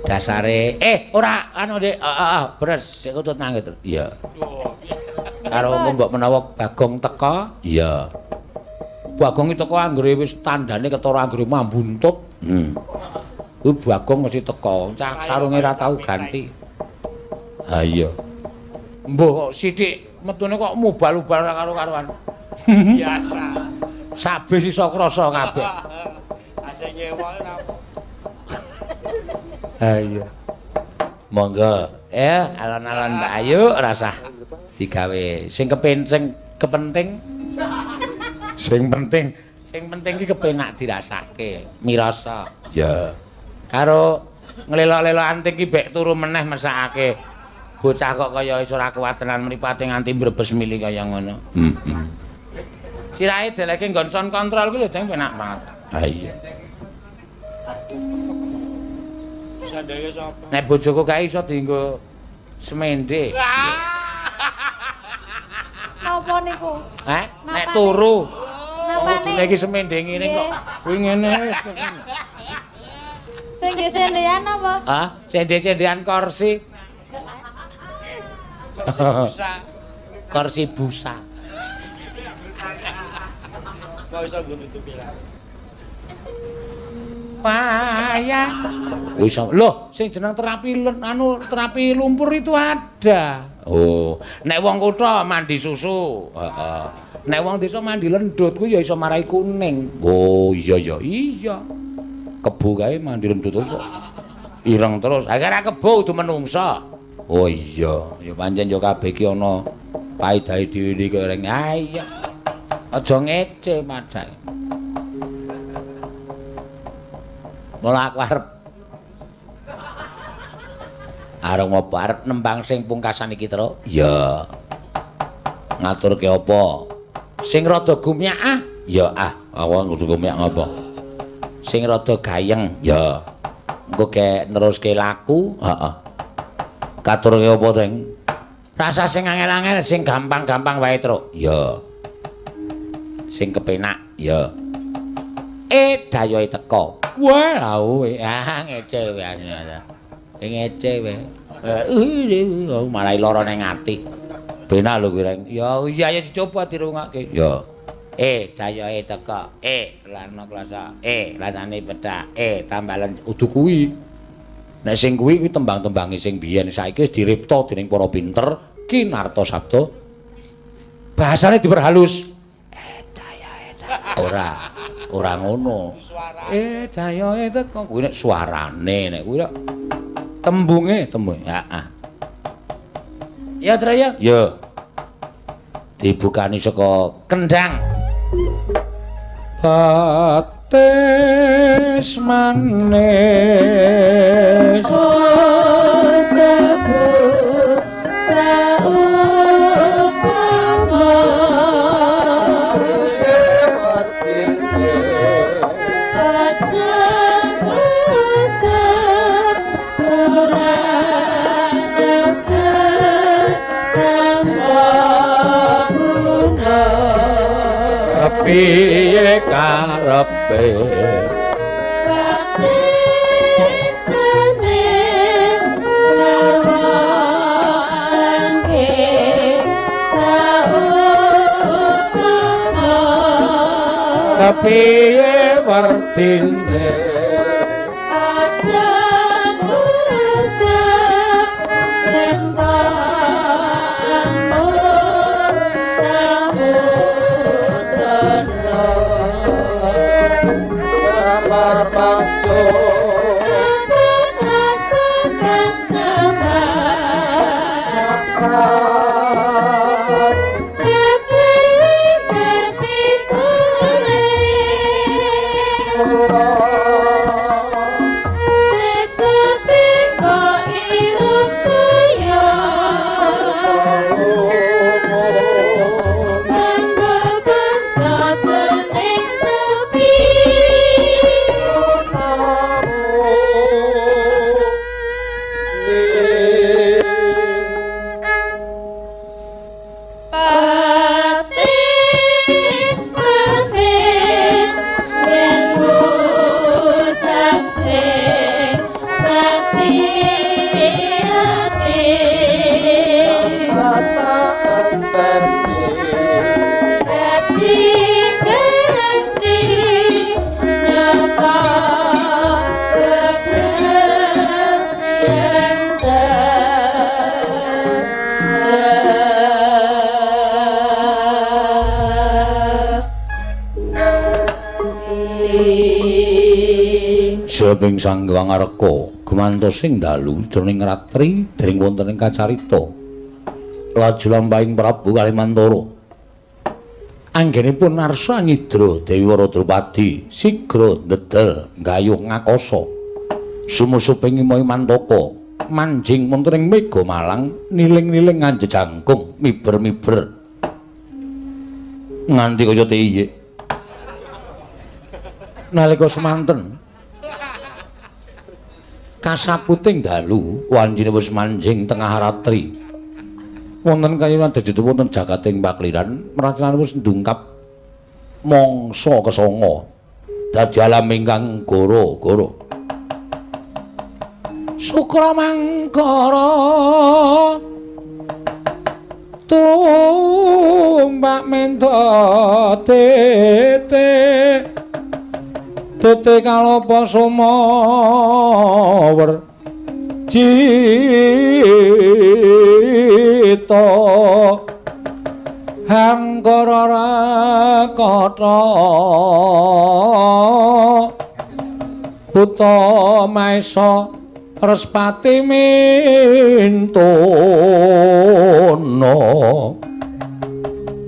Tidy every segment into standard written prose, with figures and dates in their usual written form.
Dasare ora anu Dik, bener sik kutut nangit. Iya. Karo mbok menawa Bagong teka, iya. Bagong teko anggere wis tandane ketara anggere mambuntut. Kuwi Bagong mesti teka, cah sarunge ra tau ganti. Ha iya. Mbok sithik metune kok mubal-ubal karo karuan. Biasa. Sabis iso krasa kabeh. Asih nyewa napa? Ha iya. Monggo, alon-alon Mbak Ayu rasah digawe sing kepenting. Sing penting ki kepenak dirasake, mirasa. Ya. Karo nglelok-lelok anting ki bek turu meneh mesakake. Bocah kok kaya iso ora kuat tenan mripate nganti mbrebes mili kaya ngono. Sirahe deleke nggon sound control kuwi lho Deng penak banget. Ha iya. Sandeke sapa? Nek bojoku kae iso dienggo semende. Napa niku? Nek turu. Napane? Nek iki semende ngene kok kuwi ngene. Sing nggih sendean apa? Sende-sendean kursi. Busa. Kursi busa. Kok iso nggo nutupi lah. Payah. Wis lho, sing jeneng terapi terapi lumpur itu ada. Oh, nek wong kutha mandi susu, heeh. Nek wong desa mandi lendut kuwi ya iso marai kuning. Oh, iya. Kebo kae mandi lendut terus kok ireng terus. Akhire kebo kudu menungsa. Oh iya, ya pancen ya kabeh iki ana paedahe dhewe kok reng. Ah iya. Aja ngece padha. Mula aku arep ngopo arep nembang sing pungkasan iki Tru? Iya. Ngaturke apa? Sing rada gumyak Ya awak kudu gumyak ngopo? Sing rada gayeng. Ya. Engko kek neruske laku, heeh. Katurke apa, Teng? Rasa sing angel-angel, sing gampang-gampang wae, Tru. Ya. Sing kepenak, ya. Dayoe teko. Wah, ngece wae. Ngece wae. Marai lara ning ati. Benak lho kuwi, Reng. Ya iya dicoba dirungake. Ya. Dayoe teko. Lana klasa. Lanane pedak. Tambalan udu kuwi. Nek sing kuwi tembang-tembange sing biyen saiki wis diripta dening para pinter Ki Narta Sabda. Bahasane diperhalus. Ora ngono. Dayoe teko kuwi nek suarane nek kuwi tembunge. Heeh. Ya, Tra ya. Ya. Dibukani saka kendang. Batis manis. Tebu saupama. Piye karepe sanes sawange saupama piye wertine aja ngucap amor samudana papaco rasakan semangat berpikir-pikir Saping Sang Hyang Arka gumantosing dalu jroning ratri dering wonten ing kacarita laju lampahing Prabu Kalimantara anggenipun arsa nyidra Dewi Wara Drupadi sigra ndedel gayuh ngakasa sumusuping Mantaka manjing wonten ing mega malang niling-niling nganjejangkung miber-miber nganti kaya tiyik nalika semanten kasaputing dalu wanjine wis manjing tengah ratri wonten kayunan dejudu wonten jagating pakliran meracanan wis ndungkap mangsa kesanga dadi alam ingkang goro-goro Sukramangkara tumbak menta tete tete kalapa sumawer cita hangkara rakata buta maesa respati mintuna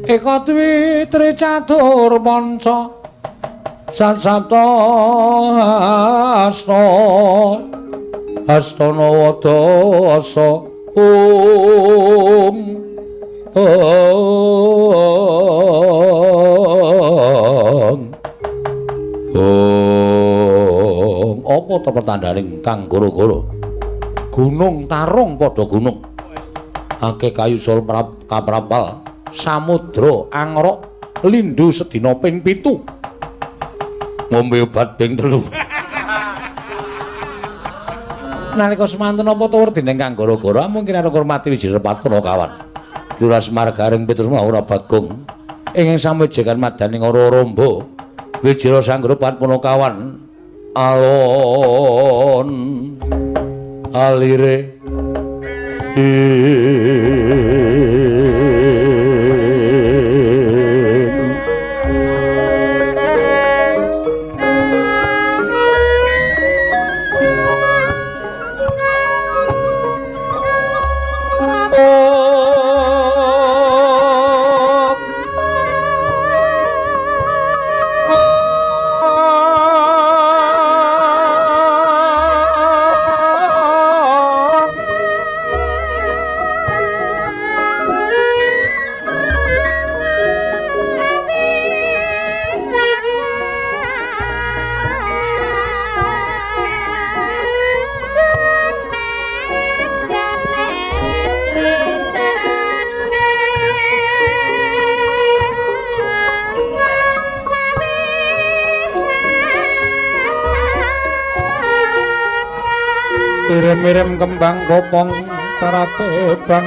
eka dwi tricatur panca Sansapta Astana Wadasa apa ta pertandaning kang goro-goro gunung tarung padha gunung akeh kayu sol kaprapal samudra angrok lindhu sedina ping 7 ngombe obat ping 3 nalika semanten apa to werdine kang gara-gara mungkin arep ngurmati Wijirapat Punakawan Duras Margaring Petrusma ora Bagong ing samejekan madaning ora romba Wijira Sanggrupat Punakawan alon alire Mirim kembang kopong taratebang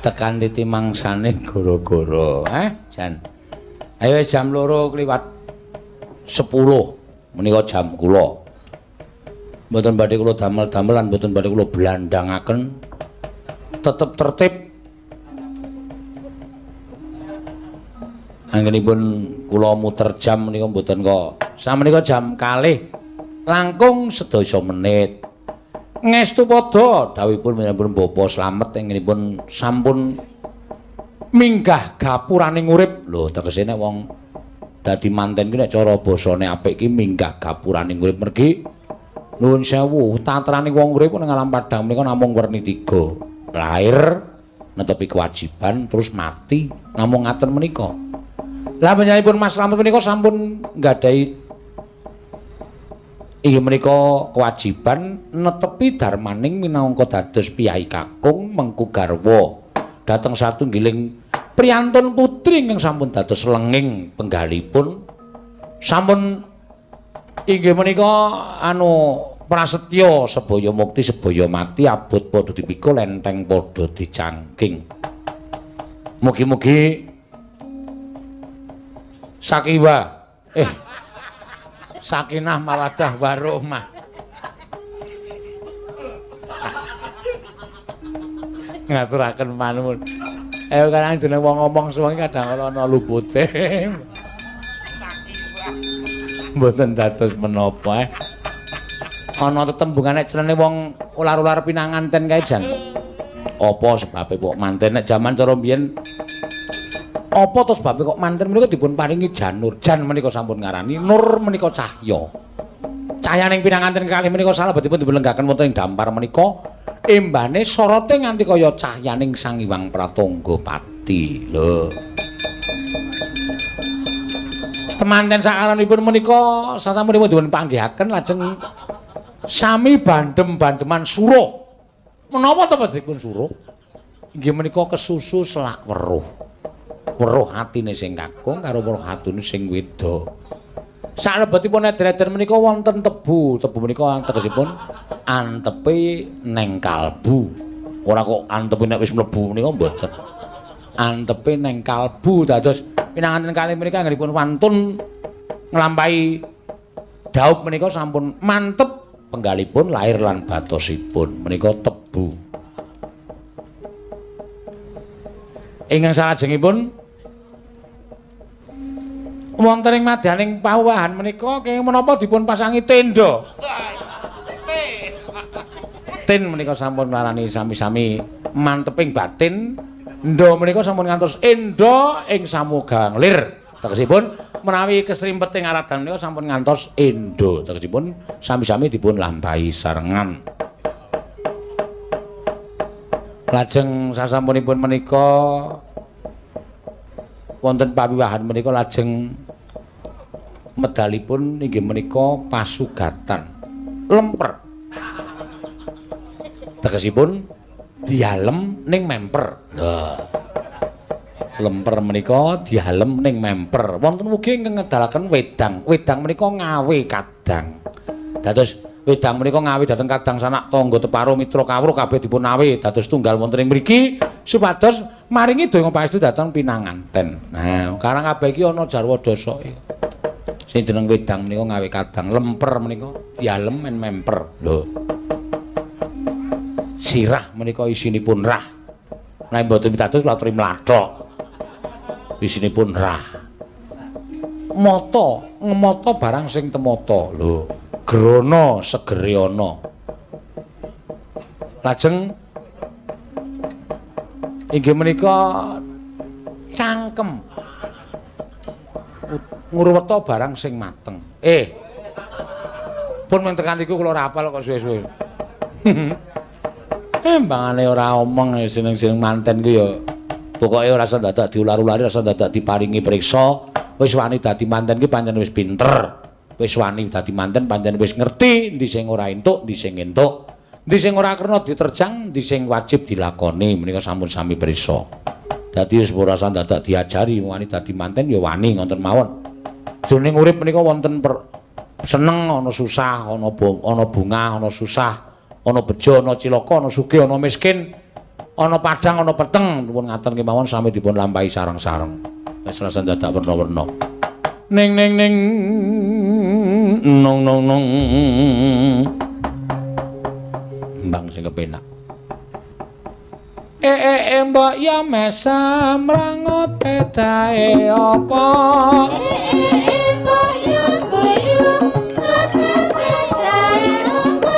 Tekan titi mangsane goro-goro, Jan. Ayo jam 2 kliwat 10 menika jam kula. Mboten badhe kula damel-damel lan mboten badhe kula blandangaken. Tetep tertib. Anggenipun kula muter jam menika mboten kok. Sameneika jam 2 langkung sedasa menit. Ngestu padha dawuhipun minangka Bapa slamet ingkangipun sampun minggah gapuraning urip. Lho tegese nek wong dadi manten ki nek cara basane apik ki minggah gapuraning urip mergi. Nuwun sewu, tatraning wong urip ning alam padang menika namung werni 3. Lair, netepi kewajiban terus mati. Namung ngaten menika. Lah panjenenganipun Mas Slamet menika sampun nggadahi inggih menika kewajiban netepi darmaning minangka dados piyai kakung Mengku Garwa dhateng satunggiling priyantun putri ingkang sampun dados lenging penggalipun sampun inggih menika prasetya sebaya mukti sebaya mati abot padha dipikul enteng padha dicangking. Mugi-mugi sakiwa sakinah mawaddah warahmah. Ngaturaken panuwun. Kadang dene wong ngomong suwengi kadang ana lupute. Mboten dados menapa. Ana tetembungan nek jenenge wong ular-ular pinanganten kae jan. Apa sebabe kok manten nek jaman cara biyen apa to sebabe kok manten menika dipun paringi janur. Jan menika sampun ngarani, nur menika cahya. Cahyaning pinanganten kalih menika salebetipun dipun-lenggaken wonten ing dampar menika embane sorote nganti kaya cahyaning Sang Hyang Pratanggapati. Lho. Temanten sakaranipun menika sasampunipun dipun panggihaken lajeng sami bandem-bandeman sura. Menapa to panjenengan sura? Inggih menika kesusu selak weruh. Weruh atine sing kakung karo weruh atine sing weda. Salebetipun eder-eder menika wonten tebu. Tebu menika tegesipun antepe neng kalbu. Ora kok antepe nek wis mlebu menika mboten. Antepe neng kalbu dados pinanganten kalih menika anggenipun wantun nglampahi daup menika sampun mantep penggalipun lair lan batosipun menika tebu. Ingkang salajengipun wonten ing madyaning pawahan menika kenging menapa dipun pasangi tenda. Tin menika sampun marani sami-sami manteping batin. Enda menika sampun ngantos enda ing samugang lir. Tegesipun menawi kesrimpeting aradan menika sampun ngantos enda. Tegesipun sami-sami dipun lampahi sarengan. Lajeng sasampunipun menika wonten pawiwahan menika lajeng medalipun inggih menika pasugatan lemper. Tegesipun dialem ning memper. Lah. Lemper menika dialem ning memper. Wonten ugi ingkang ngedalaken wedang. Wedang menika ngawe kadang. Dados wedang menika ngawe dhateng kadang sanak tangga teparo mitra kawruh kabeh dipun awe dados tunggal wonten ing mriki supados maringi donga pangestu dhateng pinanganten. Nah, karang kabeh iki ana jarwa dasae. Sing jeneng wedang menika ngawe kadang, lemper menika dialem men memper. Lho. Sirah menika isinipun rah. Nek mboten pitados kula aturi mlathok. Isinipun rah. Mata, ngemata barang sing temata. Lho, grana segere ana. Lajeng inggih menika cangkem. Ngruweta barang sing mateng. Pun mung tekan iku kula ora apal kok suwe-suwe. Mbangane ora omong seneng-seneng manten ku ya pokoke ora usah dadak diular-ulari, ora usah dadak diparingi priksa. Wis wani dadi manten ki pancen wis pinter. Wis wani dadi manten pancen wis ngerti endi sing ora entuk, endi sing entuk. Endi sing ora kena diterjang, endi sing wajib dilakoni menika sampun sami priksa. Dadi wis ora usah dadak diajari wani dadi manten ya wani ngoten mawon. Jroning urip menika wonten seneng ana susah, ana bunga, ana susah. Ana bejo, ana cilaka, ana sugih, ana miskin, ana padhang, ana peteng, dipun ngaten kemawon sami dipun lampahi sareng-sareng. Wis rasa dadak werna-werna. Ning ning ning nong nong nong. Mbang sing kepenak. Mbok ya mesam rangut pedae apa? Mbok ya guyu susah pedae apa?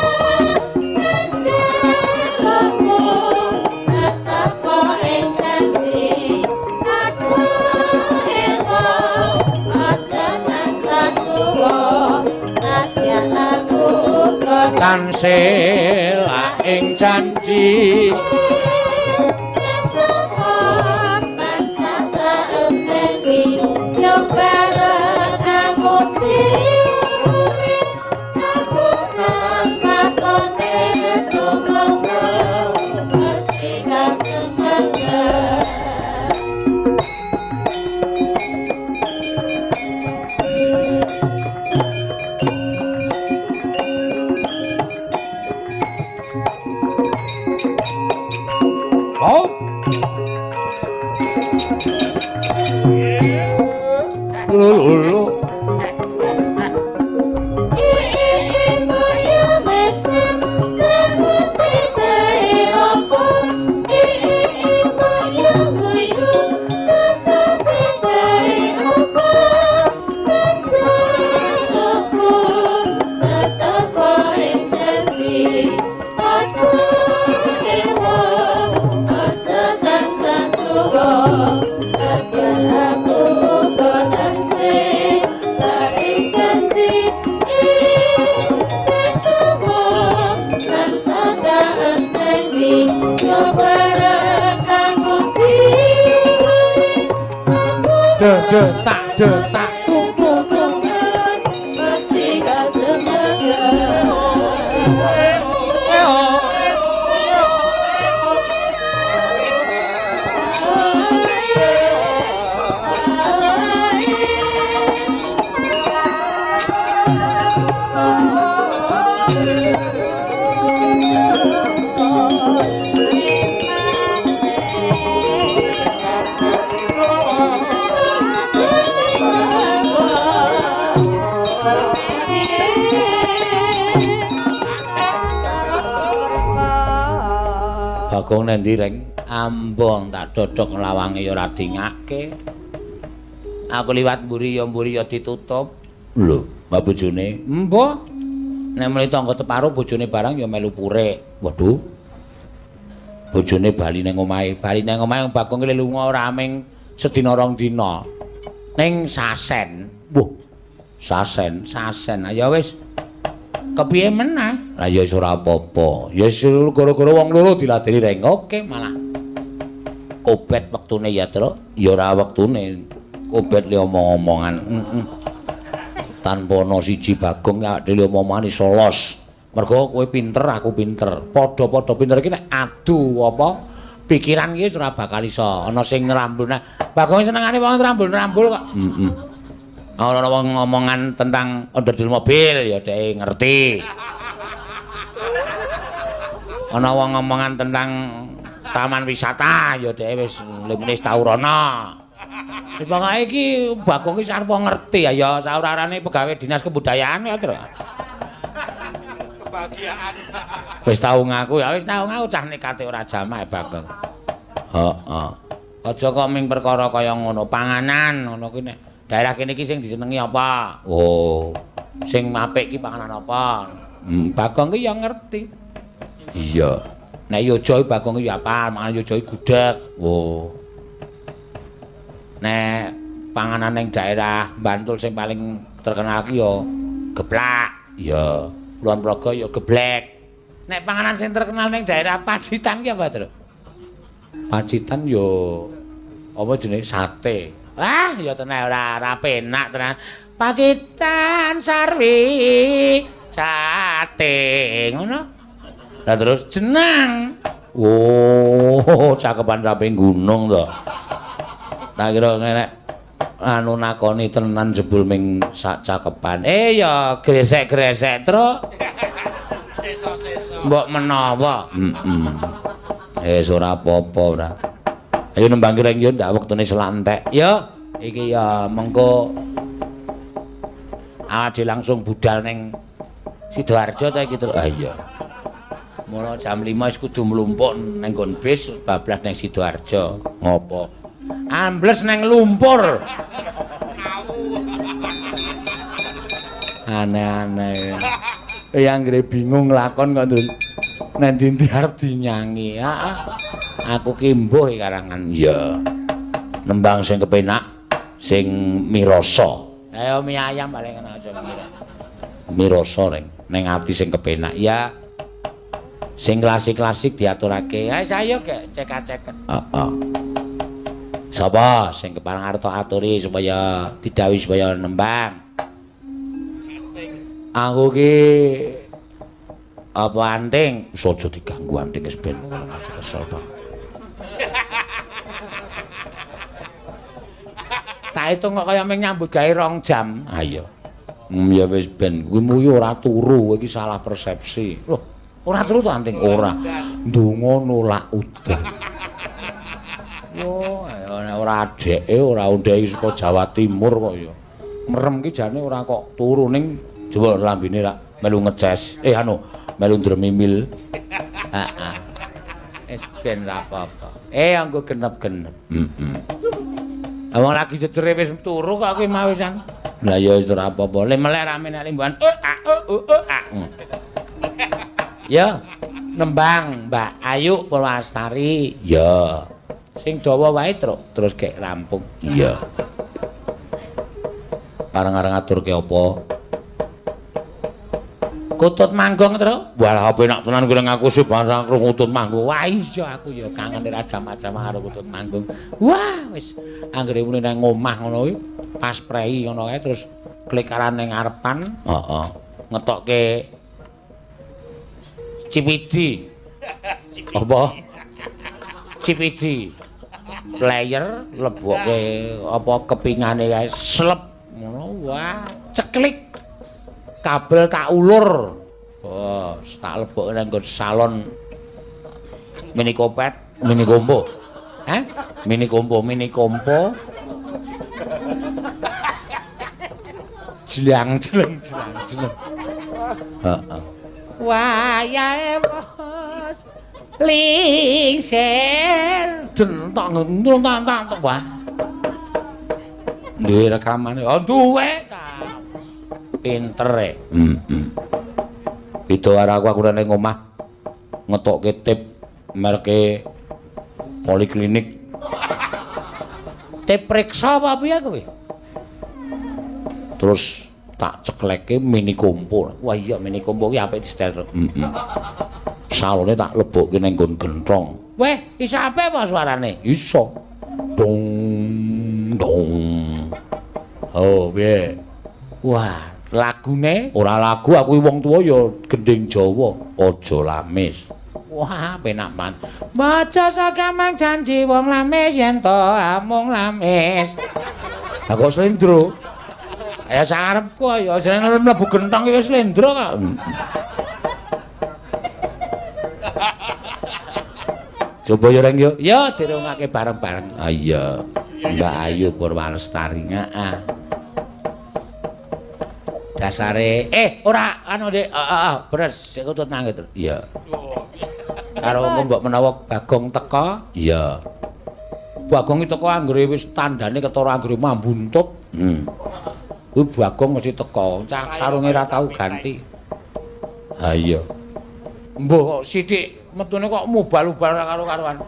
Tansel ing janji tak Pasti gak semangat. Bagong nendi ring ambon tak dodok nglawangi ya ora dingake. Aku liwat mburi ya ditutup. Lho, mbak bojone? Mbah. Nek mrene tangga teparo bojone barang ya melu purik. Waduh. Bojone bali ning omahe, Bagong ki lunga ora aming sedina rong dina. Ning Sasen. Wah. Sasen. Ya wis. Kepiye meneh? Lah ya wis ora apa-apa. Ya gara-gara wong loro diladeni reng. Oke, malah kobet wektune ya, Tru. Ya ora wektune. Kobet li omong-omongan. Tanpa ana siji Bagong awake dhewe omongane solos. Mergo kowe pinter, aku pinter. Padha-padha pinter iki nek adu apa pikiran iki ora bakal iso ana sing nrambul. Nah, Bagong senengane wong nrambul-nrambul kok. Heeh. Ana wong ngomongan tentang onderdil mobil ya dhek ngerti. Ana wong ngomongan tentang taman wisata ya dhek wis wis tau rono. Pokoke iki Bagong iki sarep ngerti ya saurarane pegawai dinas kebudayaan ya, Tru. Kebahagiaan. Wis tau ngaku ya wis tau ngaku cah nekate ora jamak Bagong. Heeh. Aja kok ming perkara kaya ngono, panganan ngono kuwi nek daerah kene iki sing disenengi apa? Oh, sing apik iki panganan apa? Bagong ki ya ngerti. Iya. Nek yojo Bagong ki ya apal, mangan yojo gudeg. Oh. Nek panganan ning daerah Bantul sing paling terkenal ki ya geplak. Ya, Kulon Progo ya geblek. Nek panganan sing terkenal ning daerah Pacitan ki apa, Tru? Pacitan yo apa jenenge sate. Ah, ya tenan ora penak tenan. Pacitan sarwi sate ngono. Lah terus jenang. Oh, cakepan raping gunung to. Tak kira nek anu nakoni tenan jebul ming sak cakepan. Ya gresek-gresek, Tru. Sesa-sesa. Mbok menawa. Ora apa-apa ora. Ayo nembang kireng yo ndak wektune selantek. Yo, iki ya mengko awake langsung budal ning Sidoarjo ta iki Tru. Ah iya. Mula jam 5 wis kudu mlumpuk ning nggon bis bablas ning Sidoarjo. Ngopo? Ambles neng lumpur. Aneh-aneh. Ya anggere bingung lakon kok Ndul. Nek ndi arep dinyanyi. Heeh. Aku ki mbuh karangan. Ya. Nembang sing kepenak, sing mirasa. Ayo mie ayam paling enak aja ngira. Mirasa ring ning ati sing kepenak. Ya. Sing klasik-klasik diaturake. Ayo sayo gek cek-ceket. Heeh. Sapa sing kepareng arep aturi supaya didhawuhi supaya nembang? Aku ki apa anting? Wis aja diganggu anting wis ben kesel bang. Tak hitung kok kaya ming nyambut gawe 2 jam. Ah iya. Ya wis ben kuwi muyu ora turu, kowe iki salah persepsi. Loh, ora turu to anting? Ora. Ndonga nolak udan. Yo, nek ora adeke ora undheki saka Jawa Timur kok ya. Merem ki jane ora kok turu ning Jawa lambene ra melu ngeces. Melu ndremimil. Heeh. Wis ben ra apa-apa. Anggo genep-genep. Wong lagi jejere wis turu kok kuwi mau wisan. Lah ya wis ora apa-apa. Le melek rame nek limbuhan. Ya, nembang Mbak Ayu Purwastari. Ya. Sing dawa wae terus gek rampung. Iya. Pareng-areng aturke apa? Kutut manggung, Tru. Wah, penak tenan kuwi ngaku sih barang kutut manggung. Wah, iya aku ya kangen ra jam-jam karo kutut manggung. Wah, wis anggere muni nang omah ngono kuwi pas prei ngono kae terus klikaran ning ngarepan. Heeh. Ngetokke cipidi. Apa? Cipidi. Player lebokke apa kepingane kae slep ngono. Wah, ceklik. Kabel tak ulur. Oh, tak lebokke nang salon mini kompo. Mini kompo. Jlang. Heeh. Wayahe bos. Lingser dentok wah. Duwe rekamane. Oh, duwe. Pinter e. Itu arek aku ning omah ngetokke tip merke poliklinik. Tip priksa apa piye kowe? Terus tak ceklekke mini kompo. Wah iya mini kompo ki apik setel. Salone tak lebokke ning nggon genthong. Weh, iso apik apa suarane? Iso. Dong. Oh, piye? Wah, lagune ora lagu aku wong tuwa ya gending Jawa, aja lamis. Wah, penak man. Maca sagamang janji wong lamis yen to amung lamis. Lah kok slendro? Ya sakarepku ya jenenge mlebu gentong iki wis slendro kok. Coba yo reng yo. Yo dirungake bareng-bareng. Ah iya. Mbak Ayu Purwalestari. Heeh. Dasare ora anu Dik, beres sik kutut nang gitu. Iya. Karo mbok menawa Bagong teka, iya. Bagong iki teka anggere wis tandane ketara anggere mambuntut. Kuwi Bagong mesti teka, cah sarunge ra tau ganti. Ha iya. Mbah kok sithik metune kok mubal-ubal ora karo-karuan.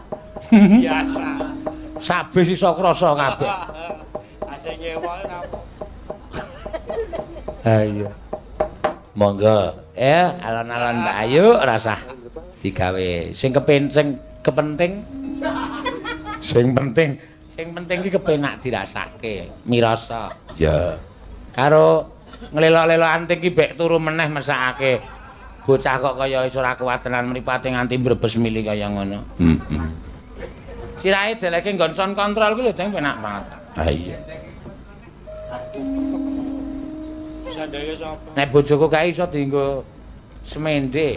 Biasa. Sabis iso krasa kabeh. Asing nyewa napa? Ha iya. Monggo, alon-alon Mbak Ayu rasah digawe sing kepenting. Sing penting iki kepenak dirasake, mirasa. Ya. Karo nglelok-lelok anting iki bek turu meneh mesakake. Bocah kok kaya iso ora kuat tenan mripate nganti mbrebes mili kaya ngono. Heeh. Sirahe deleke nggon sound control kuwi lho Deng penak banget. Ha iya. Sandeke sapa? Nek bojoku kae iso dienggo semende.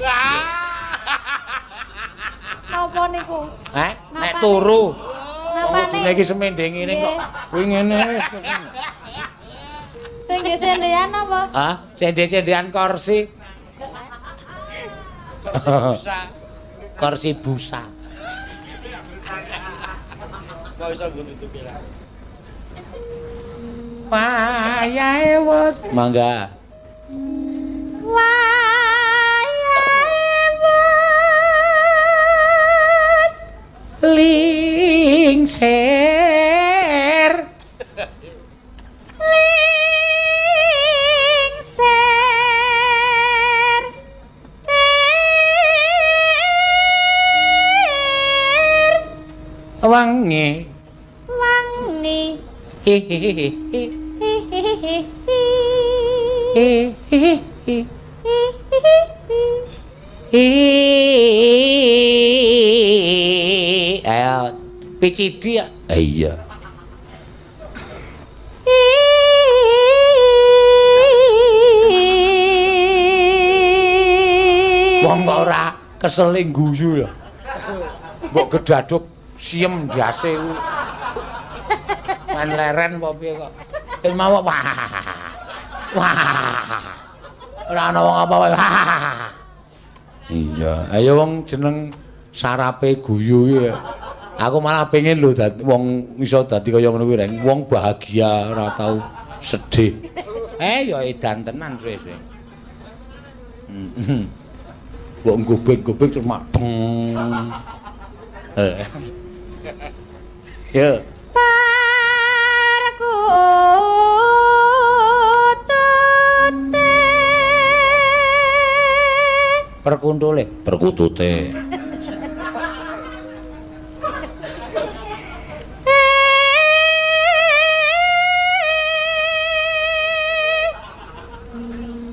Napa niku? Nek turu. Napane? Kudune iki semende ngene kok. Kuwi ngene. Sing nggih sendean apa? Hah? Sende-sendean kursi. Busa. Kursi busa. Kok iso nggo nutupi ra? Wayahe wis mangga. Wayahe wis Lingser. Lingser. Wangi. Wangi. Hehehe. Ayo, picidi ya? Iya. Wong kok ora keseling guyu ya. Mbok gedaduk siem jase ku. Kan leren apa piye kok. Mau wah. Wah. Ora ana wong apa wae. Iya, ayo wong jeneng sarape guyu ya. Aku malah pengen lho dadi wong iso dadi kaya ngono kuwi reng. Wong bahagia ora tau sedih. Ya edan tenan suwe-suwe. Kok gobeng-gobeng terus mak teng. Ya. Perkuntule, perkutute.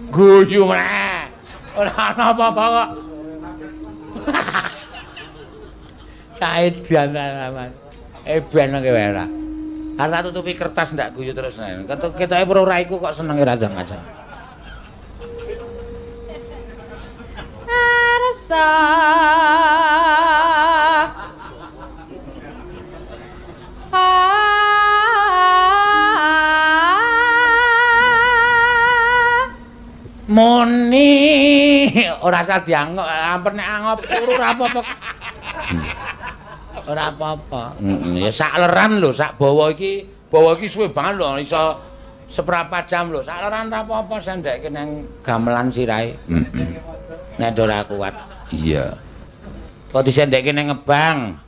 Guyu meneh. Ora ana apa-apa kok. Saedan alaman. Ben nang kewera. Arep tutupi kertas ndak guyu terus. Ketoke ora iku kok senenge rajang-rajang. Arsa Moni ora usah diangop, ampun nek angop turu ora apa-apa. Ora apa-apa. Ya sak leran lho, sak bawa iki suwe banget lho, iso seprapat jam lho. Sak leran ora apa-apa sendekke nang gamelan sirahe. Nek ora kuat. Iya. Kok disendekke nang Ngebang.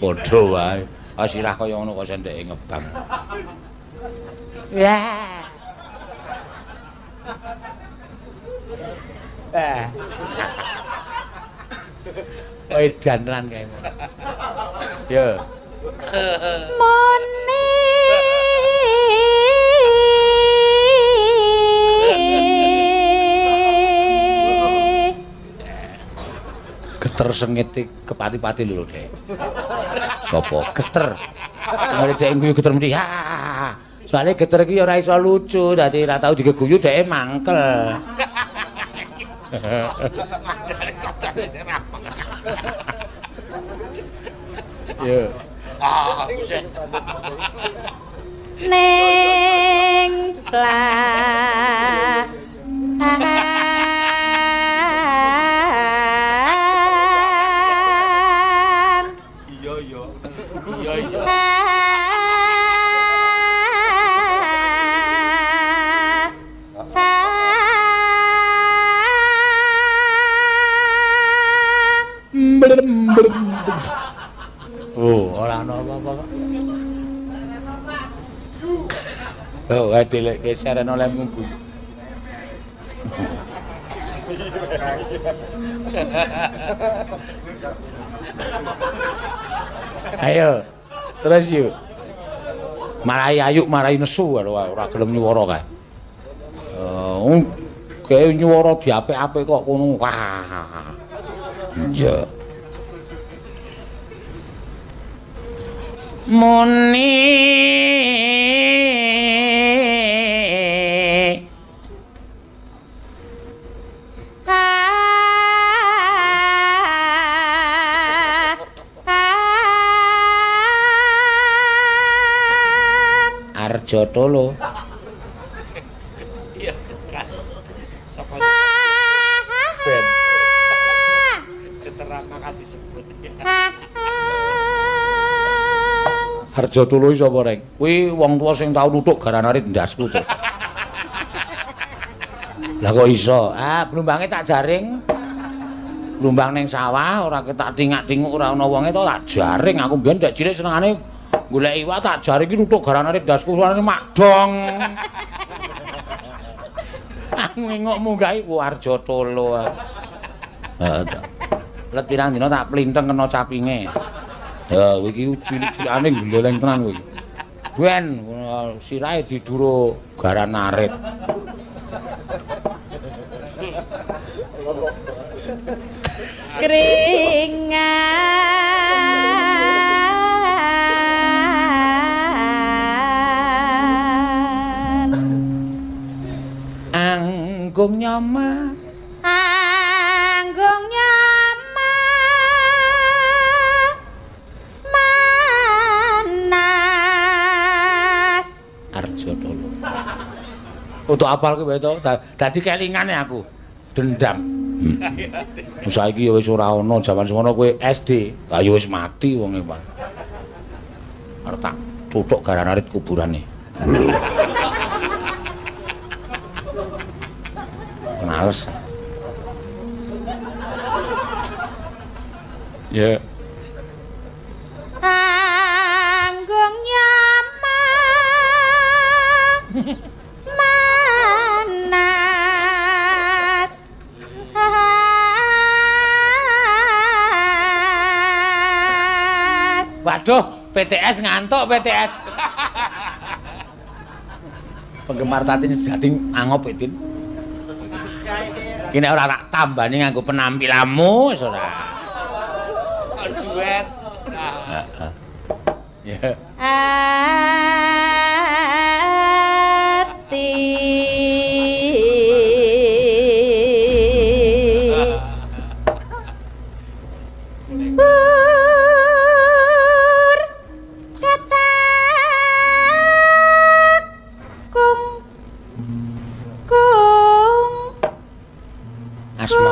Padha wae. Sirah kaya ngono kok sendekke Ngebang. Ya. Edan lan kae. Yo. Moni geter sengit kepati-pati lho, Dek. Sopo? Geter. Mari Dek guyu geter mriki. Soale geter iki ora iso lucu, dadi ora tau digeguyu Dek mangkel. Yo. Bisa. Ning Iya iya. Iya iya. Oh, ora ana apa-apa kok. Oh, ade geser ana lemmu. Ayo, terus yuk. Marai ayuk, marai nesu, ora gelem nyuwara kae. Kayak nyuwara diapik-apik kok kono. Wah. Iya. Muni Arjotolo. Iya kan. Sapa Ben. keterangan makan disebut. Arjotolo sapa reng? Kuwi wong tuwa sing tau nuthuk garanare ndasku to. Lah kok iso? Blumbange tak jaring. Blumbang ning sawah ora ketak tingak-tinguk ora ana wonge to tak jaring. Aku mbiyen nek cilik senengane golek iwak tak jaring iki nuthuk garanane ndasku suarane makdong. Aku ngengok munggahi Arjotolo. Heeh. Let pirang dina tak plinteng kena capinge. Ya iki cilik-cilikane gleleng tenan kowe. Ben sirahe diduro garan arit. Keringan Anggung nyama anggung nyama manas Arjotolo. Untuk apal kowe to? Dadi kelingane aku. Dendam. Saiki ya wis ora ana, jaman semono kowe SD. Lah ya wis mati wonge, Pak. Arep tak cuthuk garanane kuburane. Males. Ya. anggung nyama manas Waduh, PTS ngantuk PTS. Penggemar Tatin Sejati angop Tin. Kene ora tak tambani nganggo penampilanmu wis ora. Kon duet. Heeh. Ya. ati pur katak kung Asma.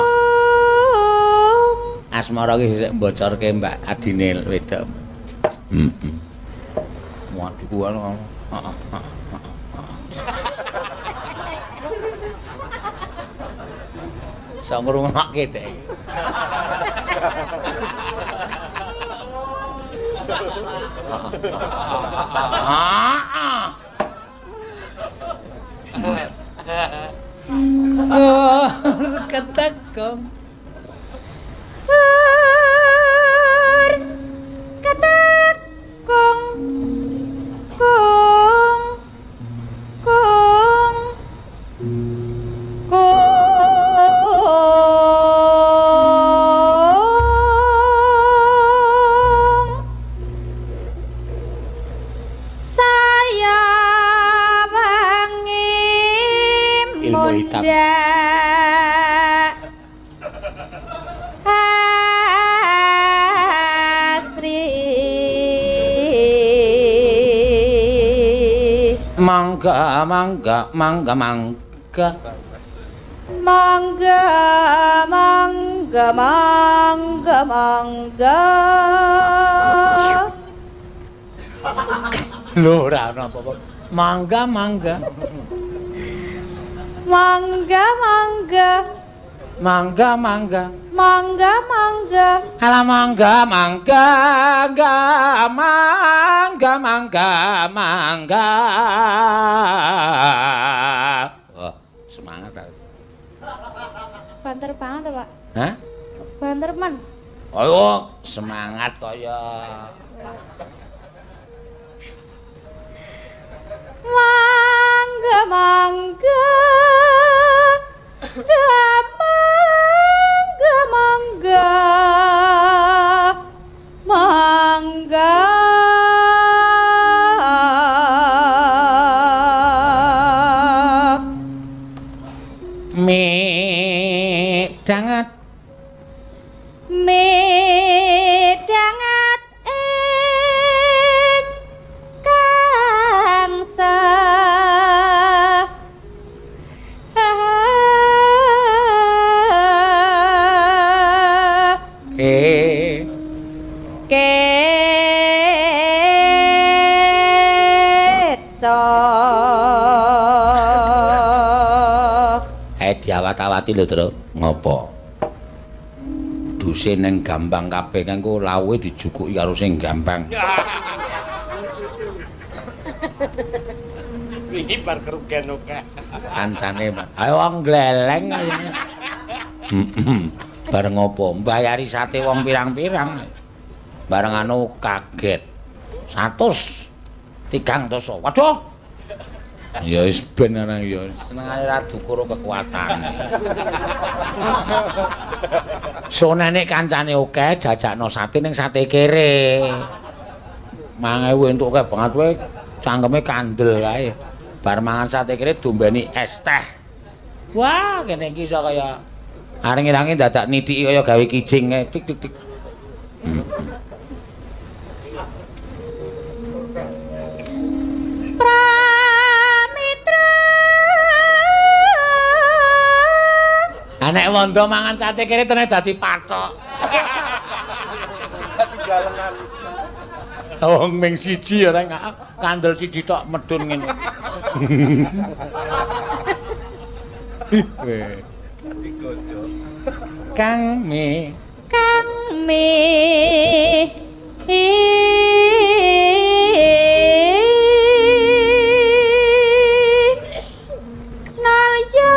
Asmara iki sik mbocorke Mbak Adine wedok. Heeh. Waduh kuwi ana. Heeh. Iso ngrungokke dek. Oh, ketekong. pur katak kung kung mangga mangga mangga mangga mangga mangga mangga mangga lho ora ana apa-apa mangga mangga mangga mangga mangga mangga mangga mangga ala mangga mangga mangga mangga mangga wah semangat aku banter banget Pak hah banter man ayo semangat kaya mangga mangga mangga mangga dangat dangat ing kangsa diawat-awati lho, Tru. Ngopo? Duse ning gampang kabeh kan ku lawuhe dijukuki karo sing gampang. Wingi bar kerugian oke. Kancane, ayo wong gleleng. Bareng ngopo? Mbayari sate wong pirang-pirang. Bareng anu kaget. 100 300. Waduh. Ya wis ben ana ya senengane ra dukuro kekuatane. Sonene kancane akeh jajakno sate ning sate kere. 5.000 entuk akeh banget kowe cangkeme kandel kae. Bar mangan sate kere dombeni es teh. Wah, kene iki iso kaya areng-irange dadak nithiki kaya gawe kijing kae tik tik tik. Anek wondo mangan sate kere tenan dadi pathok. Dadi galengan. Wong ming siji ora kandel siji tok medun ngene. Dadi gojo. Kang mi narya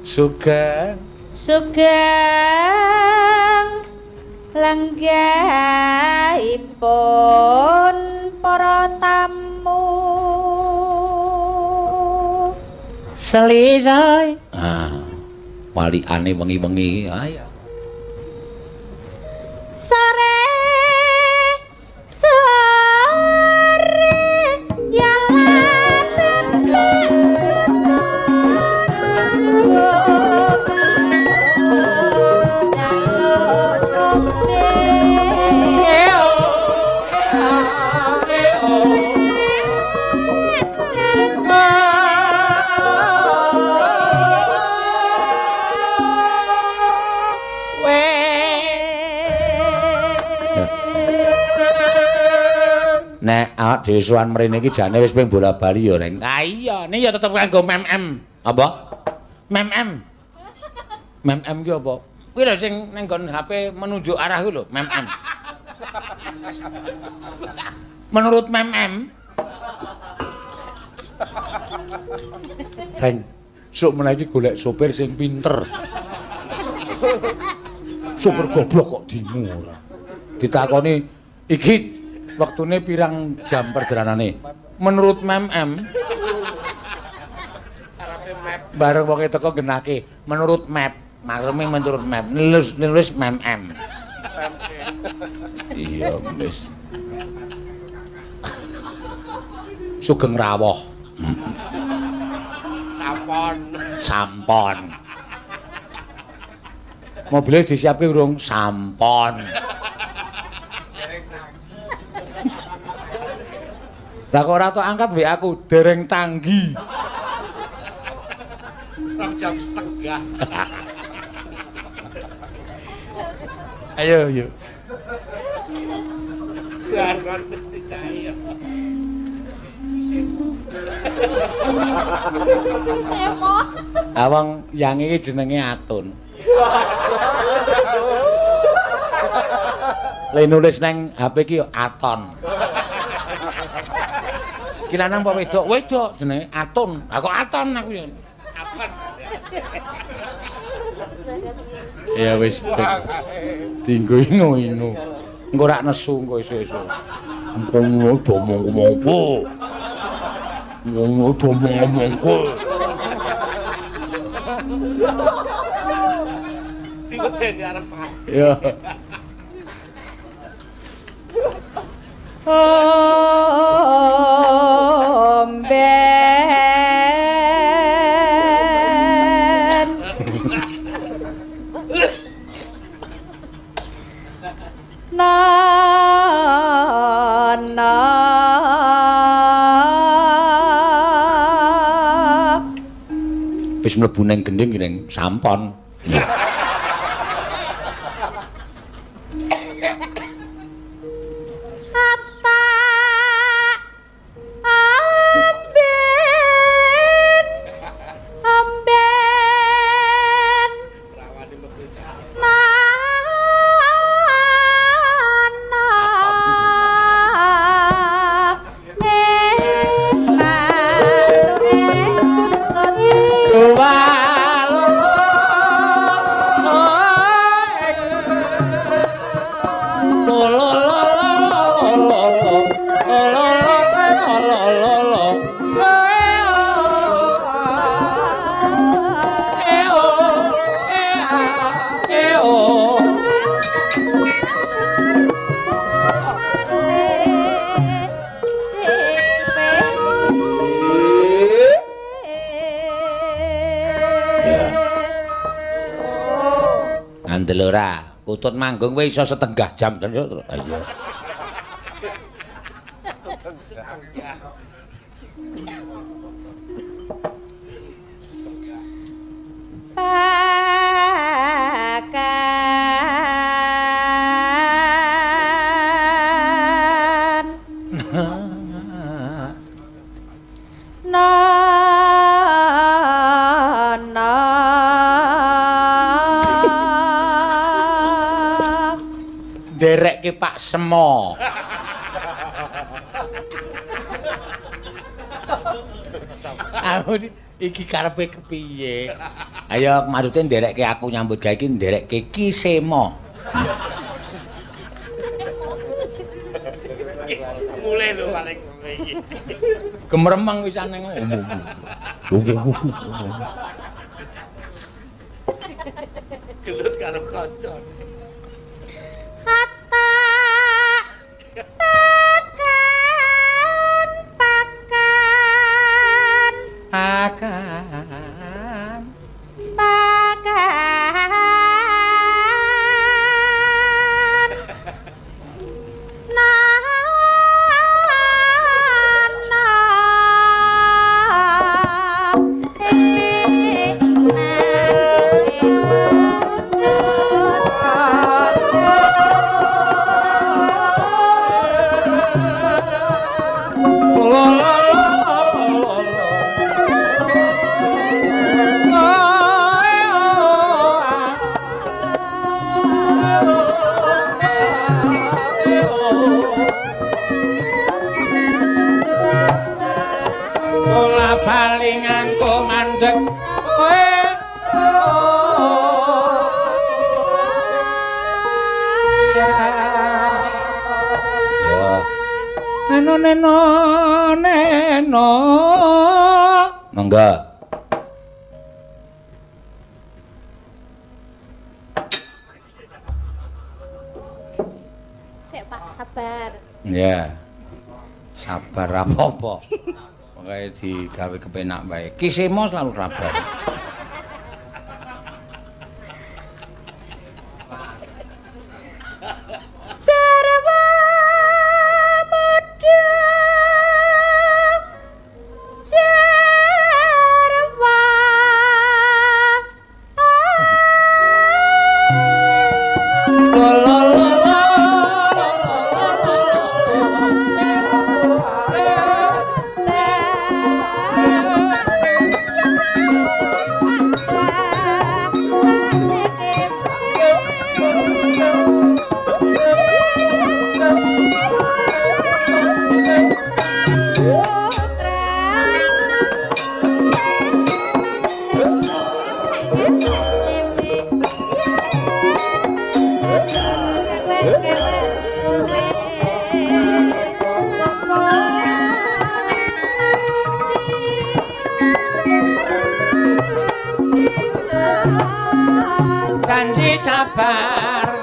sugeng lenggahipun para tamu selesai. Walikane wengi-wengi. Ayo. sore Nek awak dhewe sowan mrene iki jane wis ping bola-bali ya, Reng. Ah iya, ini ya tetep kanggo mem-em. Apa? Mem-em. Mem-em ki apa? Kuwi lho sing ning nggon HP menunjuk arah kuwi lho, mem-em. Menurut mem-em. Reng, sok menawa iki golek sopir sing pinter. Sopir goblok kok dimu ora. Ditakoni iki waktune pirang jam perjalanane? Menurut mem-em. Bareng wong teko genake menurut map. Maksudnya menurut map. Nulis mem-em. Iya, wis. Sugeng rawuh. Sampon. Sampon. Mobilnya disiapke urung sampon. Lah kok ora tok angkat WA aku dereng tanggi. 2 jam setengah. Ayo, yuk. Jangan percaya. Semo. Awang yang iki jenenge Atun. Le nulis nang HP iki yo Aton. Ki lanang apa wedok? Wedok jenenge Atun. Lah kok Aton aku yo. Aton. Ya wis. Dinggo ino-ino. Engko rak nesu engko esuk-esuk. Engko ngomong-ngomongku. Ngomong-ngomongku. Diwedeni arep. Ya. Omben Wis mlebu ning gending ning sampon. Ngandel ora, utut manggung kowe iso setengah jam kan yo. Iya. Derekke Pak Semo. Aku iki karepe kepiye? Ayo maksudnya nderekke aku nyambut gawe iki nderekke Ki Semo. Mulai lho paling iki. Gemremeng wisane ngomong. Gelut karo kanca. Pakan balinganku mandeg neno monggo Sik Pak, sabar. ya sabar apa-apa pokoke digawe kepenak wae Ki Semo selalu sabar janji sabar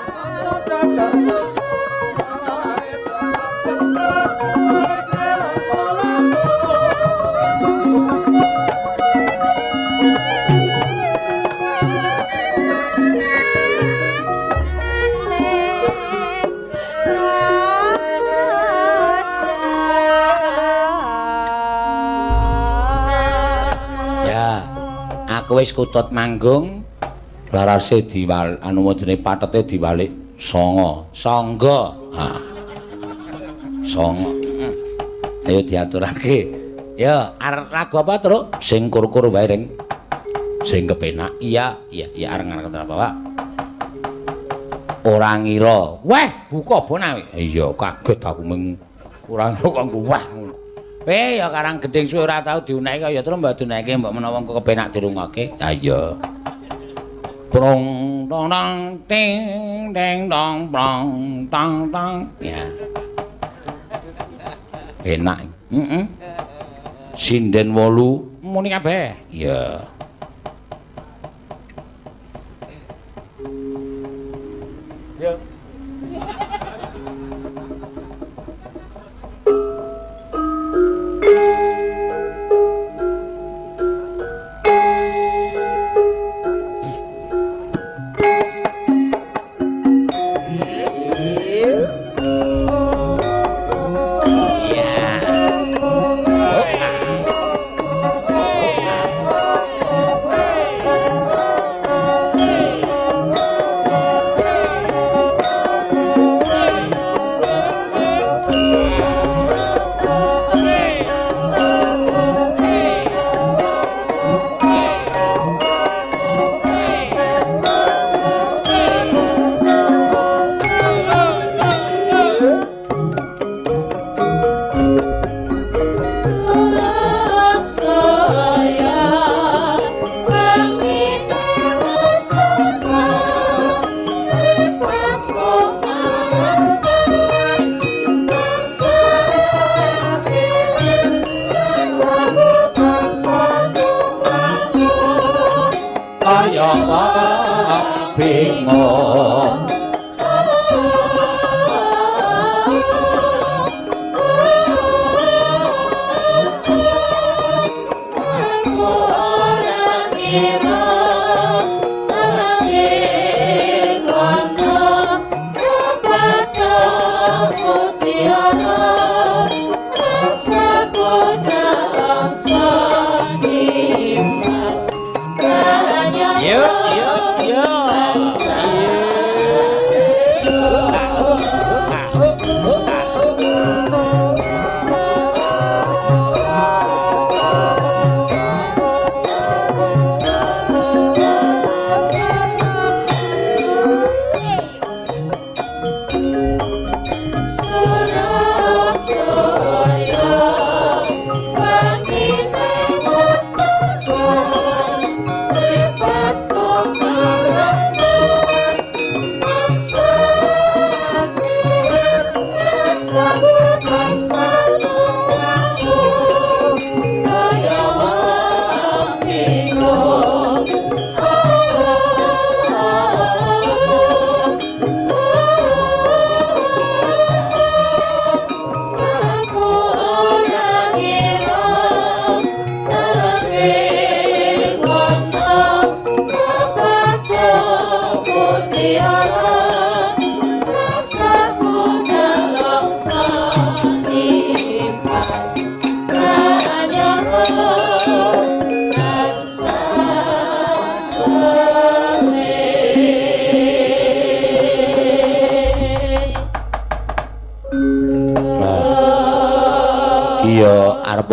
aku wis kutut manggung larase diwal anu modene patete diwalik sangga sangga ayo diaturake ya arep lagu apa Truk sing kur-kur wae ring sing kepenak iya areng-areng Bapak ora ngira weh buka bonawe iya kaget aku mung ora ngira kanggo wah ya Karang Gedhing suwe ora tau diuneki kaya terus mbok duneke mbok menawa engko kepenak dirungokke. Ha iya. Prong tong tong ting deng dong prong tong tong. Ya. Enak. Sinden 8 muni kabeh. Iya. Yo.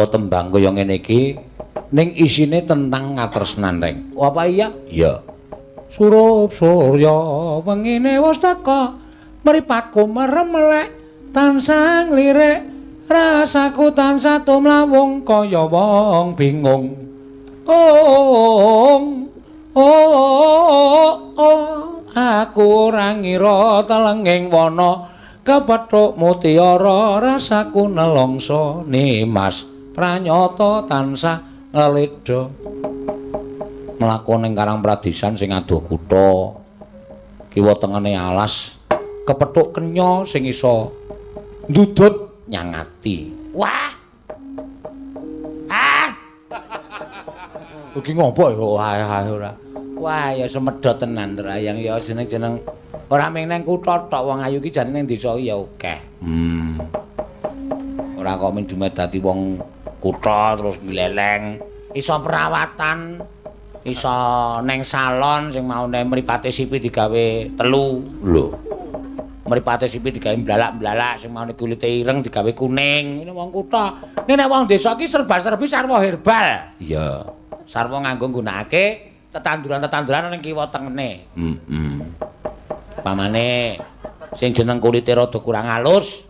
Tembang kaya ngene iki ning isine tentang ngatresnan reng. Oh, apa iya? Iya. Surup surya wengine wis teka mripatku meremelek tansah lirik rasaku tansah tumlawung kaya wong bingung. Aku ora ngira telenging wana kepethuk mutiara rasaku nelongso nimas pranyata tansah ngleda mlaku ning Karang Pradisan sing adoh kutha kiwa tengene alas kepethuk kenya sing iso ndudut nyangati. Wah. Ah. Iki ngopo ya ora. Wah, ya semedhot tenan Trayang ya jeneng-jeneng ora mung nang kutha tok wong ayu iki jane ning desa ya akeh. Ora kok mung dumet dadi wong kutha terus gleleng, iso perawatan, iso neng salon sing maune mripate sipi digawe telu. Lho. Mripate sipi digawe blalak-blalak sing maune kulite ireng digawe kuning. Ini wong kutha. Nek wong desa iki serba-serbi sarwa herbal. Iya. Sarwa nganggo nggunakake tetanduran-tetanduran ning kiwa tengene. Pamane sing jeneng kulite rada kurang halus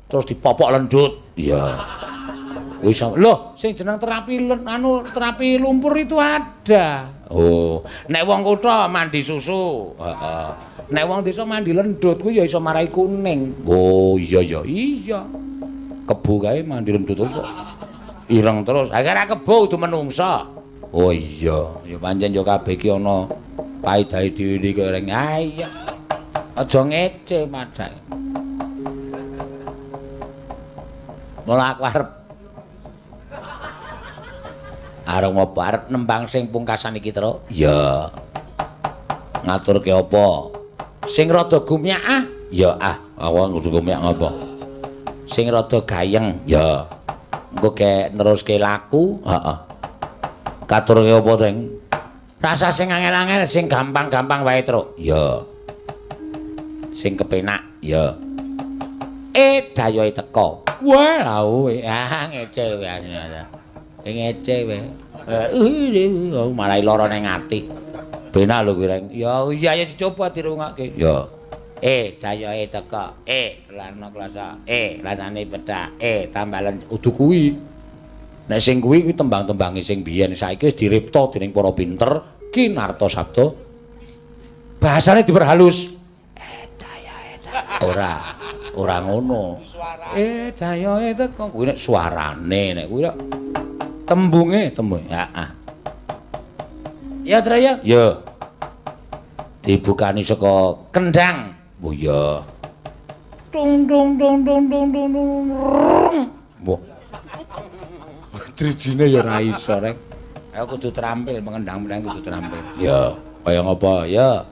terus dipopok lendut. Iya. Wis lho, sing jeneng terapi terapi lumpur itu ada. Oh, nek wong kutha mandi susu, heeh. Nek wong desa mandi lendut kuwi ya iso marai kuning. Oh, iya. Kebo kae mandi lendut terus kok ireng terus. Akhire kebo kudu menungsa. Oh iya, ya pancen yo kabeh iki ana paedahe dhewe iki reng. Ah iya. Aja ngece padha. Mula aku arep apa arep nembang sing pungkasan iki, Tru? Ya. Ngaturke apa? Sing rada gumyak ah? Ya ah, aku kudu gumyak ngapa? Sing rada gayeng, ya. Engko kek neruske laku, heeh. Katurke apa, Teng? Rasa sing angel-angel, sing gampang-gampang wae, Tru. Ya. Sing kepenak, ya. Dayoe teko. Wah, lho, ngece wae. Ngece wae. Marai lara ning ati. Benak lho kuwi, Reng. Ya iya dicoba dirungake. Ya. Dayoe teko. Lana klasa. Lanane pethak. Tambalan udu kuwi. Nek sing kuwi tembang-tembange sing biyen saiki wis diripta dening para pinter Ki Narta Sabda. Bahasane diperhalus. Ora ngono. Dayoe teko kuwi nek suarane nek kuwi tembunge. Heeh. Ya, Traya? Ya. Dibukani saka kendang. Oh ya. Tung tung tung tung tung tung tung. Mbok. Drijine ya ora iso, Rek. Aku kudu terampil mengendang-endang kudu terampil. Ya, kaya ngapa? Ya.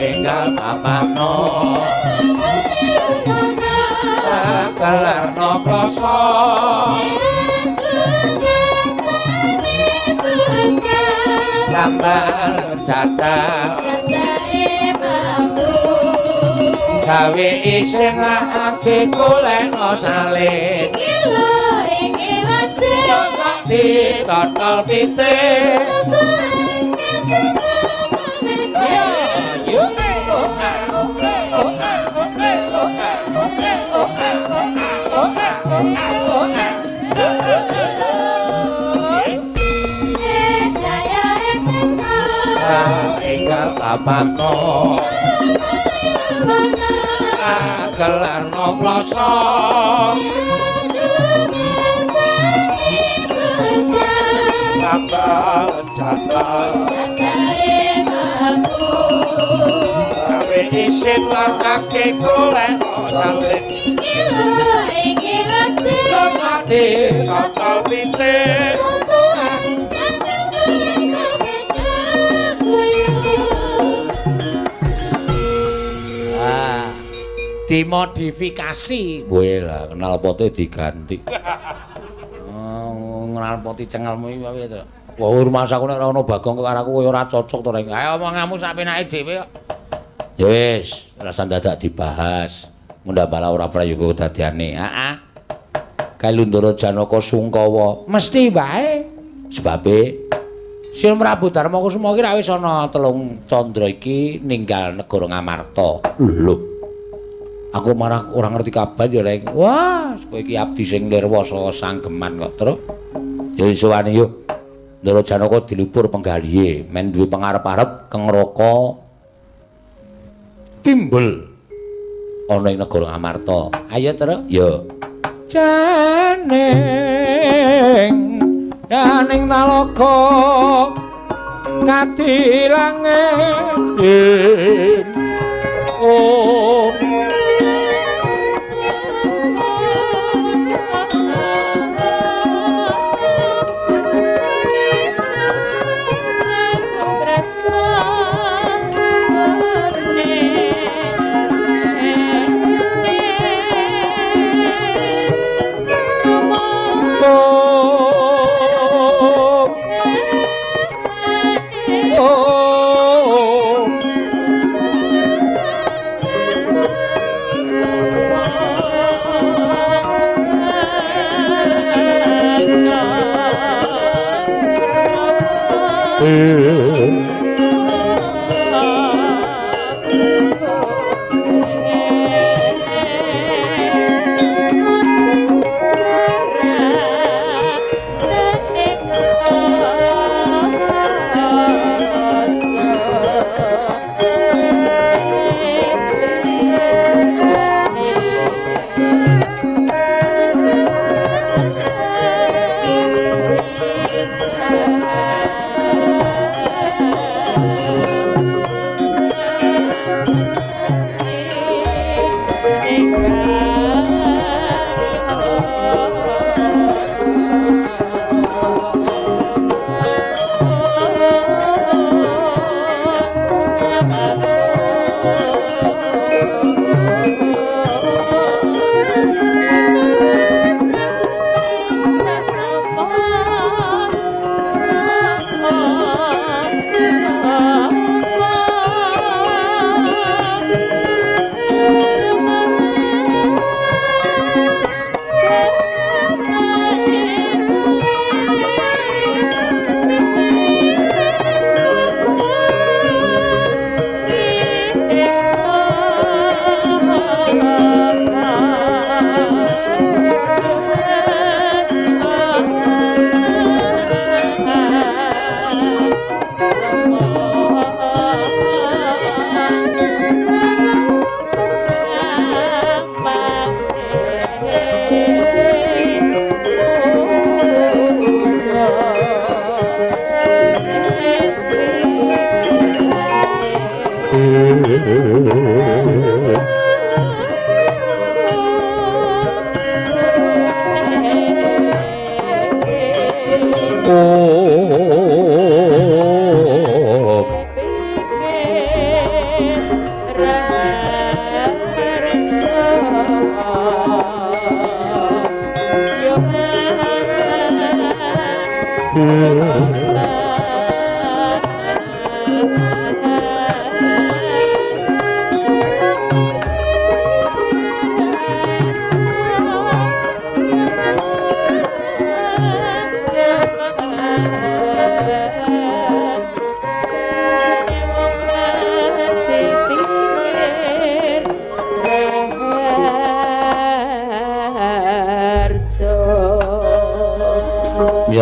Enggal papakno kelarno krasa tambal cadak gawe isin lakake golekno salin iki wajib ditotol pitik enggal papakno kelarno plasa tambah catal gawe isin lakake golek salin iki wajib mati total pitik dimodifikasi. Weh lah, knalpote diganti. Knalpoti cengelmu iki wae to. Wah, rumah aku nek ora ono Bagong karo aku koyo ora cocok to, Reng. Ayo omonganmu sak penake dhewe kok. Ya wis, rasa dadak dibahas. Mundambala ora prayoga kedadiane. Heeh. Kalundara Janaka Sungkawa mesti wae sebabe Sira Prabu Darmakusuma iki ra wis ana telung candra iki ninggal negara Ngamarta. Lho. Aku marah ora ngerti kabar ya, Reng. Wah, kowe iki abdi sing nirwasa sanggeman kok, Tru. Ya wis wani yuk. Ndara Janaka dilipur penggalihe men duwe pangarep-arep kengraka timbul ana ing negara Amarta. Ayo terus ya. Janing yaning talaga kadilange om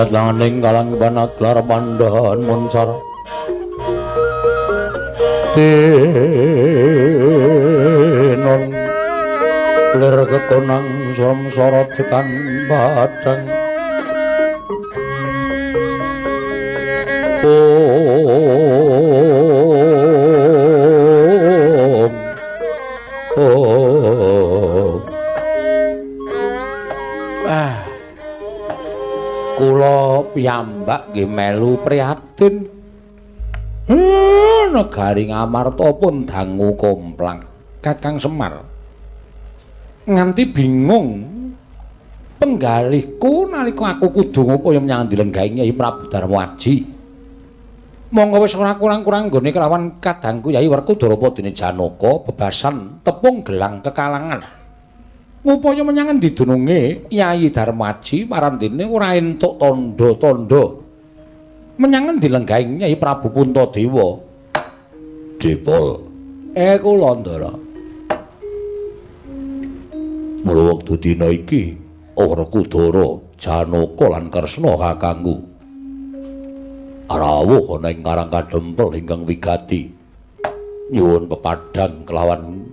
Langaning kalang panaglar pandhahan muncar denon lir kekonang samsara tekan padang kula piyambak nggih melu prihatin. Negari Ngamarta pun dangu komplang Kakang Semar. Nganti bingung penggalihku nalika aku kudu ngupaya menyang dilenggahi Nyai Prabu Darmaji. Monggo wis ora kurang-kurang nggone kelawan kadangku Yai Werkudara dene Janaka bebasan tepung gelang kekalangan. Ngupaya menyang endi dununge Nyai Darmaji marandene ora entuk tandha-tandha menyang endi lenggahi Nyai Prabu Puntadewa. Dipol kula Ndara mula wektu dina iki Werkudara Janaka lan Kresna kakangku rawuh ana ing Karang Kadempel ingkang wigati nyuwun pepadang kelawan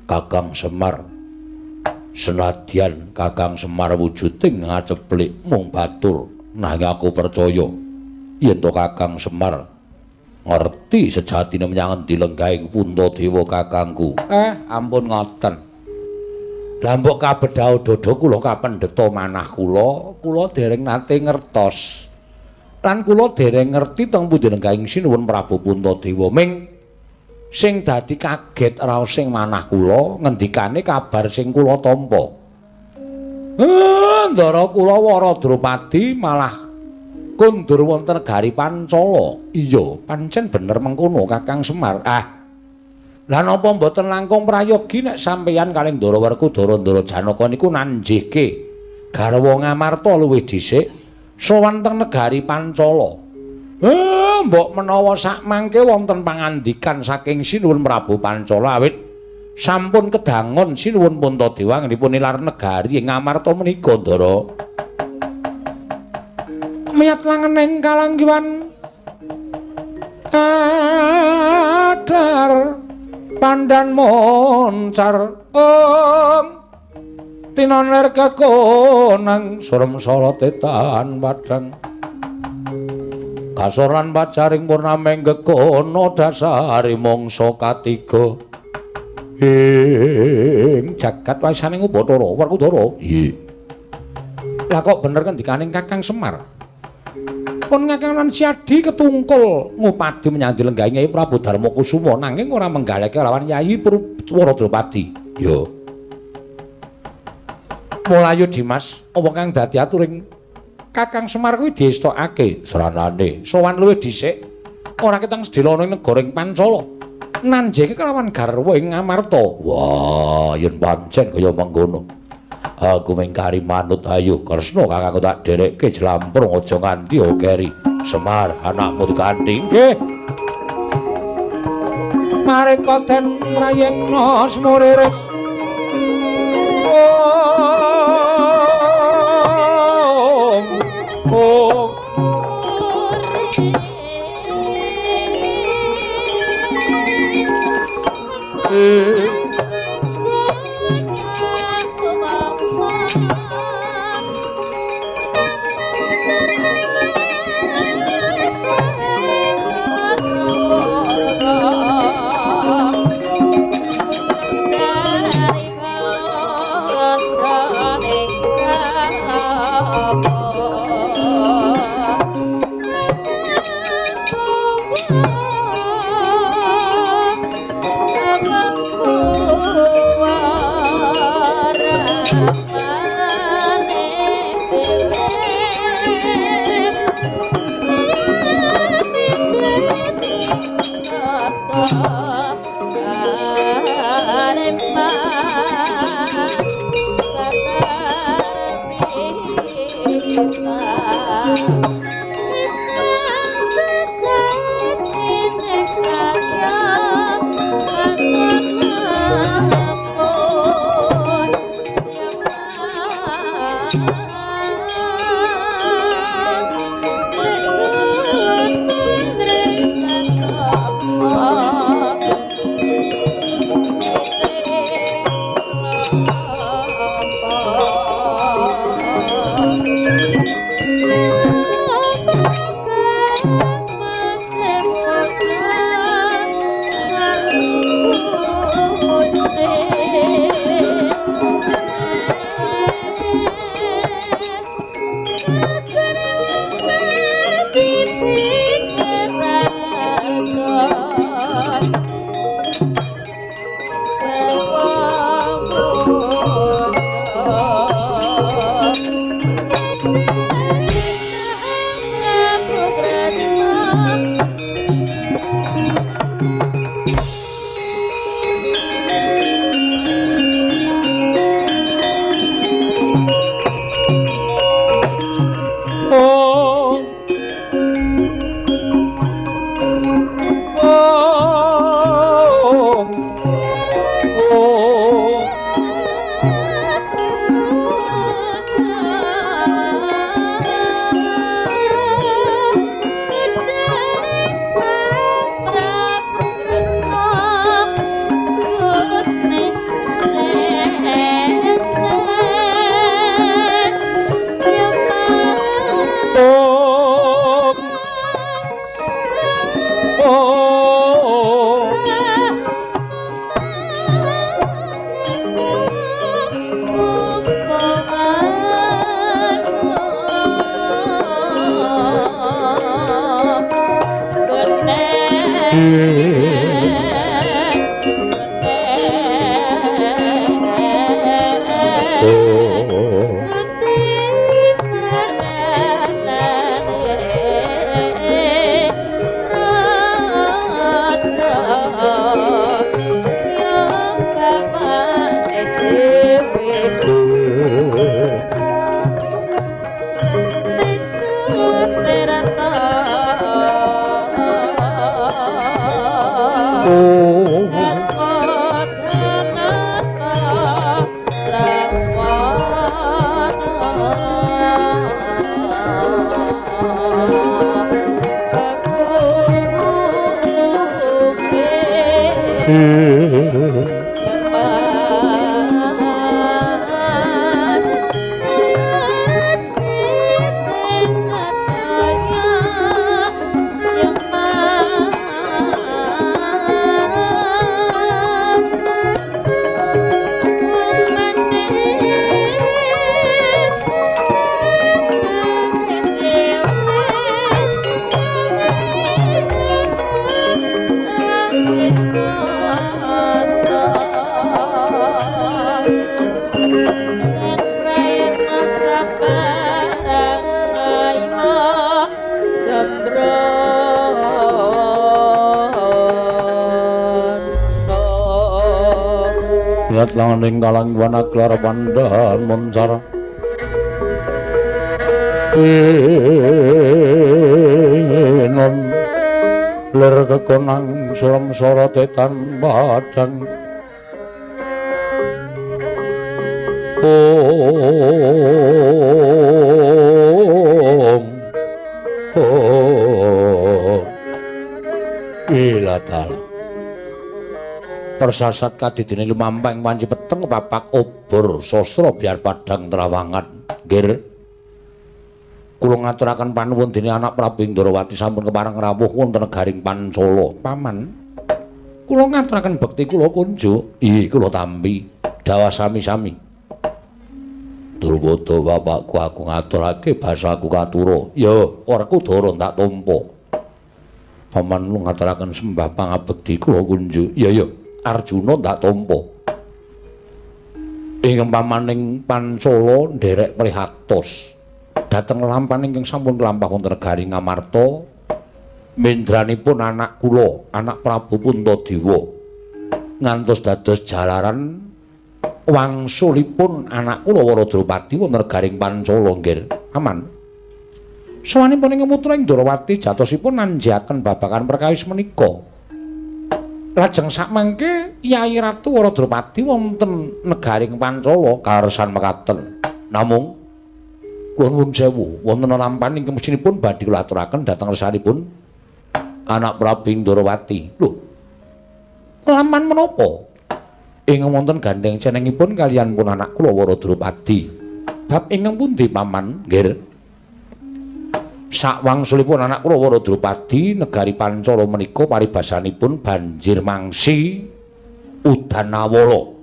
Kakang Semar. Senadyan Kakang Semar wujuding ngaceplik mung batur, nanging aku percaya yen to Kakang Semar ngerti sejatine menyang endi lenggahing Puntadewa kakangku. Ampun ngoten. Lah mbok kabedhao dodo kula kapendheta manah kula dereng nate ngertos. Lan kula dereng ngerti teng pundi lenggahing Sinuwun Prabu Puntadewa. Ming sing dadi kaget raos sing manah kula ngendikane kabar sing kula tampa. Ndara kula Waradrupadi malah kundur wonten negari Pancala. Iya, pancen bener mengkono Kakang Semar. Lah napa mboten langkung prayogi nek sampeyan kalih Ndara Werkudara Ndara Janaka niku nanjihke garwa Ngamarta luwih dhisik sowan teng negari Pancala. Mbok menawa sakmangke wonten pangandikan saking Sinuwun Prabu Pancala awit sampun kedangon Sinuwun Puntadewa ngenipun nilar negari ing Ngamarta menika Ndara. Miyat langening kalanggiwan adar pandan moncar tinoner kekonang surem sorotetan padang kasoran pacaring purnameng gekono dasari mangsa katiga ing jagat wasaning Bathara Werkudara. Nggih. Lah kok bener kendikaning Kakang Semar? Pun Kakang lan Siadi ketungkul ngupadi menyang lenggahing Nyai Prabu Darmakusuma nanging ora menggaleke lawan Nyai Waradrupadi. Yo. Mulayu Dimas, apa kang dadi aturing Kakang Semar kuwi diestokake seranane sowan luwih dhisik ora keteng sedhela ana ing negara ing Pancala. Nanjeke kelawan garwa ing Ngamarta. Wah, yen pancen kaya mengkono. Aku mengkari manut ayu Kresna kakangku tak derekke jlamprung aja nganti keri. Semar anakmu dikanthi. Nggih. Mareka den rayekna semuriris. Langaning kalangwan aklar pandahan moncar non ler kekonang suram sorotetan badan ilatala persasat kadidine lumampang wanci peteng papak obor sastra biar padang trawangan nggih kula ngaturaken panuwun dene anak Prabu Indrawati sampun kepareng rawuh wonten negaring Pancala paman kula ngaturaken bekti kula kunjuk nggih kula tampi dawa sami-sami Durwada bapakku aku ngaturake basaku katura ya Werkudara tak tampa paman lu ngaturaken sembah pangabekti kula kunjuk ya ya Arjuna ndak tampa. Ing pamaning Pancala nderek prihatos. Dhateng lampahan ingkang sampun lampah wonten negari Ngamarta mendranipun anak kula, anak Prabu Puntadewa. Ngantos dados jalaran wangsulipun anak kula Waradrupadi wonten negaring Pancala nggih. Aman. Sawanipun ing putra Indrawati jatosipun nanjaken babagan perkawis menika. Lajeng sakmangke Kyai Ratu Waradrupadi wonten negaring Pancala karsan mekaten. Namung kula nuwun sewu wonten lampahan ingkang mesinipun badhe kula aturaken dhateng resanipun anak Prabu Indrawati. Lho. Lampahan menapa? Ing wonten gandeng cenengipun kaliyan pun anak kula Waradrupadi. Bab ingkang pundi paman? Nggih. Sakwangsulipun anak kula Waradrupadi negari Pancala menika paribasanipun banjir mangsi udanawala.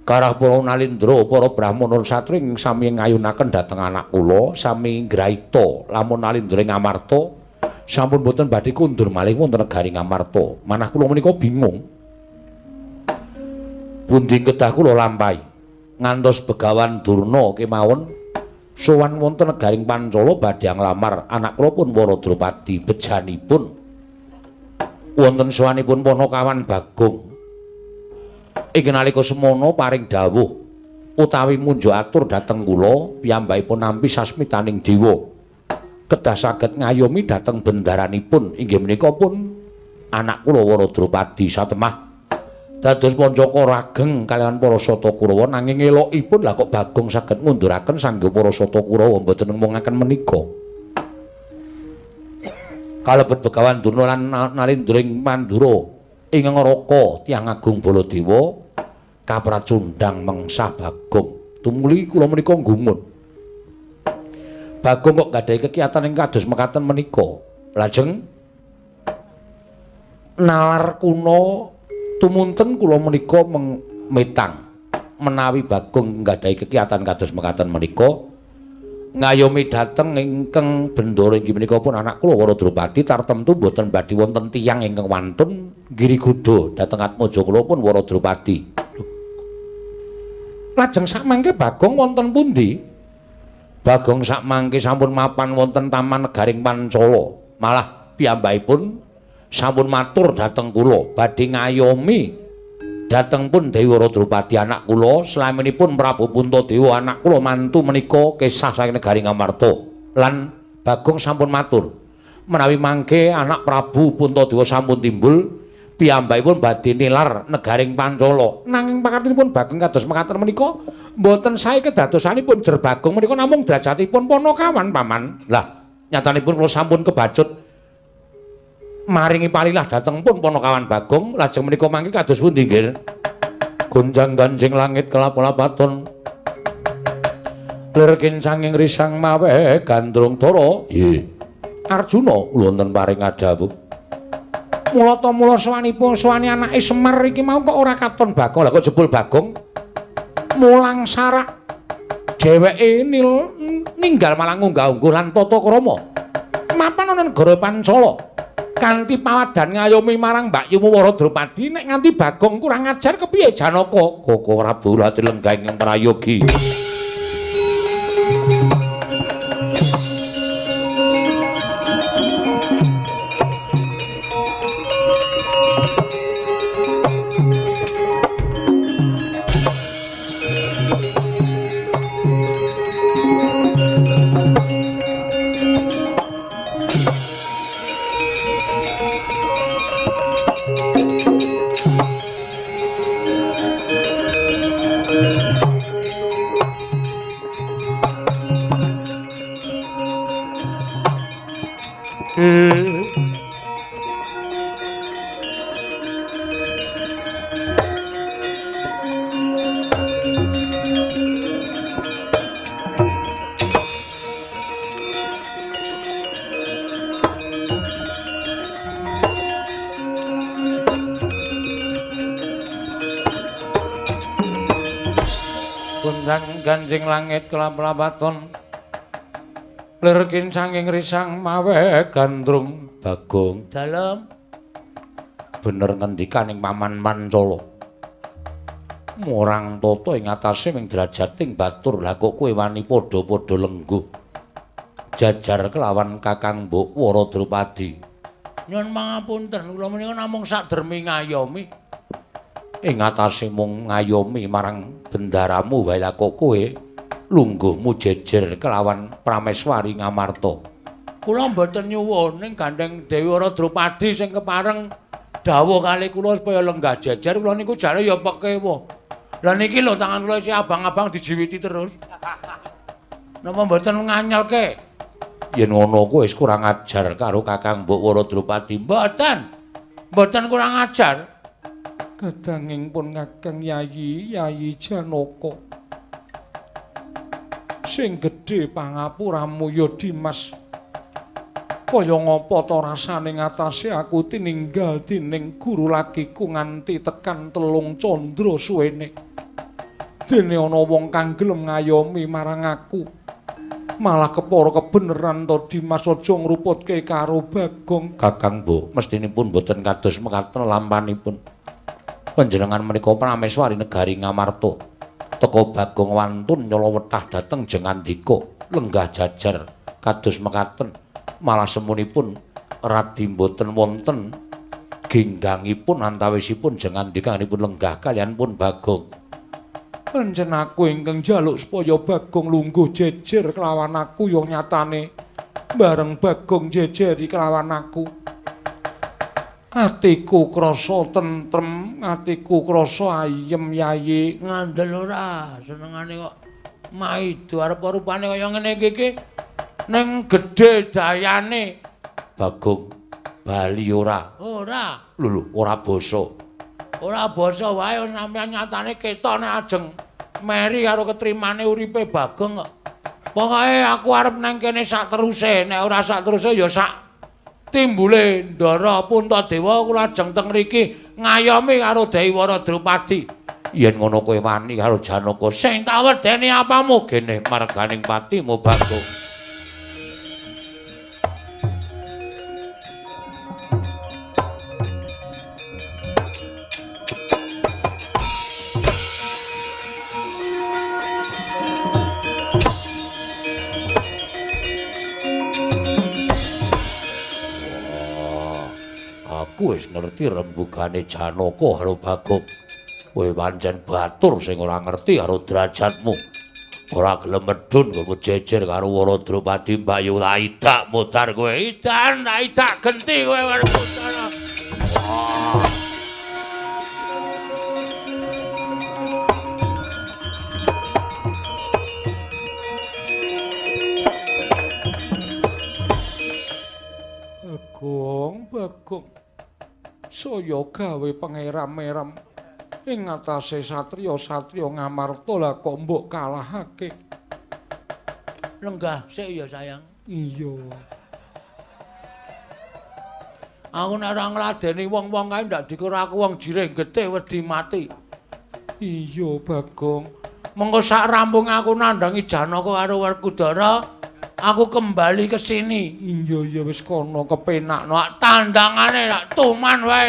Karah para nalindra para brahmana satri ing sami ngayunaken dhateng anak kula sami nggraita lamun nalindra ing Ngamarta sampun boten badhe kundur malih wonten negari Ngamarta. Manah kula menika bingung. Pundi kedah kula lampahi ngantos Begawan Durna kemawon sowan wonten negaring Pancala badhe nglamar anak kula pun Waradrupadi bejanipun wonten sowanipun Panakawan Bagong ing nalika semono paring dawuh utawi munjuk atur dhateng kula piyambakipun nampi sasmitaning dewa kedah saged ngayomi dhateng bendaranipun inggih menika pun anak kula Waradrupadi satemah dados pancaka rageng kaliyan para Sata Kurawa nanging elokipun lah kok Bagong saged ngunduraken sangga para Sata Kurawa mboten nemungaken menika. Kalebet Begawan Durna lan Nalindring Mandura ing ngraka Tiyang Agung Baladewa kapracundang mengsah Bagong. Tumuli kula menika nggumun. Bagong kok gadhahi kekiyatan ing kados mekaten menika. Lajeng nalar kuna tumunten kula menika metang menawi Bagong nggadhahi kekiyatan kados mekaten menika ngayomi dhateng ingkang bendara inggih menika pun anak kula Waradrupadi tartemtu boten badhe wonten tiyang ingkang wantun giriguda dhateng atmaja kula pun Waradrupadi. Lajeng sakmangke Bagong wonten pundi? Bagong sakmangke sampun mapan wonten Taman Negaring Pancala. Malah piyambakipun sampun matur dhateng kula badhe ngayomi dhateng pun Dewi Waradrupadi anak kula slaminipun Prabu Puntadewa anak kula mantu menika kesah saking Negaring Ngamarta. Lan Bagong sampun matur menawi mangke anak Prabu Puntadewa sampun timbul piyambakipun badhe nilar Negaring Pancala. Nanging pakatinipun Bagong kados mekaten menika mboten sae kedadosanipun Jer Bagong menika namung derajatipun Panakawan paman. Lah nyatanipun kula sampun kebacut maringi palilah dhateng pun Panakawan Bagong lajeng menika mangke kados pundi nggih? Gonjang ganjing langit kelap-lapaton lir kincanging risang mawe gandrung dara. Nggih. Arjuna kula wonten paring adhawuh. Mula ta mula sowani anake Semar iki mau kok ora katon Bagong. Lah kok jebul Bagong mulang sarak dheweke ninggal malang unggah-ungguh lan tata krama mapan ana negara Pancala kanthi pawadan ngayomi marang Mbakyumu Waradrupadi. Nek nganti Bagong kurang ajar kepiye Janaka? Koko Prabu Lati lenggah ing prayogi. Ganjing langit kelap-lapaton lir kincanging risang mawe gandrung. Bagong dalem bener ngendikaning Paman Pancala murang tata ing atase ming derajating batur. Lah kok kowe wani padha-padha lengguh jajar kelawan Kakang Mbok Waradrupadi. Nyuwun pangapunten kula menika namung sakdermi ngayomi ing atase mung ngayomi marang bendaramu wae. Lah kok kowe lungguhmu jejer kelawan Prameswari Ngamarta. Kula mboten nyuwun ning gandeng Dewi Waradrupadi sing kepareng dawuh kali kula supaya lenggah jejer. Kula niku jare ya pekewo. Lah niki lho tangan kula isih abang-abang dijiwiti terus. Napa mboten nganyelke? Yen ngono kowe wis kurang ajar karo Kakang Mbok Waradrupadi. Mboten kurang ajar. Kadanging pun Kakang Yayi Janaka sing gedhe pangapuramu ya Dimas. Kaya ngapa ta rasane ngatasé aku tininggal dening guru lakiku nganti tekan 3 candra suwene. Dene ana wong kang gelem ngayomi marang aku. Malah kepara kebeneran to Dimas aja ngruputke karo Bagong. Kakang Mbok, mestinipun boten kados mekaten lampanipun. Panjenengan menika Prameswari Negari Ngamarta. Teka Bagong wantun nyala wetah dhateng jengandika lenggah jajar kados mekaten. Malah semunipun radi boten wonten ginggangipun antawisipun jengandikanipun lenggah kaliyan pun Bagong. Pancen aku ingkang njaluk supaya Bagong lungguh jejer kelawan aku ya nyatane bareng Bagong jejeri kelawan aku. Atiku krasa tentrem, atiku krasa ayem Yayi. Ngandel ora senengane kok maido arep rupane kaya ngene iki ning gedhe dayane. Bagong bali ora? Ora. Lho, ora basa. Ora basa wae sampeyan nyatane ketone ajeng meri karo ketrimane uripe Bagong kok. Pokoke aku arep nang kene sak teruse, nek ora sak teruse ya sak timbule Ndara Puntadewa kula lajeng teng mriki ngayomi karo Daiwara Drupadi. Yen ngono kowe wani karo Janaka sing tak wedeni apamu gene marganing patimu Bagong. Aku wis ngerti rembugane Janaka karo Bagong. Kowe pancen batur sing ora ngerti karo derajatmu. Ora gelem medhun kowe jejer karo Wara Drupadi Mbayu idak mutar kowe. Idan idak genti kowe Werkudara. Bagong. Saya gawe pangeram-eram ing ngatasé satriya-satriya Ngamarta lah kok mbok kalahake. Lenggah sik ya sayang. Iya. Aku nek ora ngladeni wong-wong kae ndak dikira aku wong jiring getih wedi mati. Iya, Bagong. Mengko sak rampung aku nandangi Janaka karo Werkudara, aku kembali ke sini. Iya wis kono kepenakno. Tandangane nak tuman wae.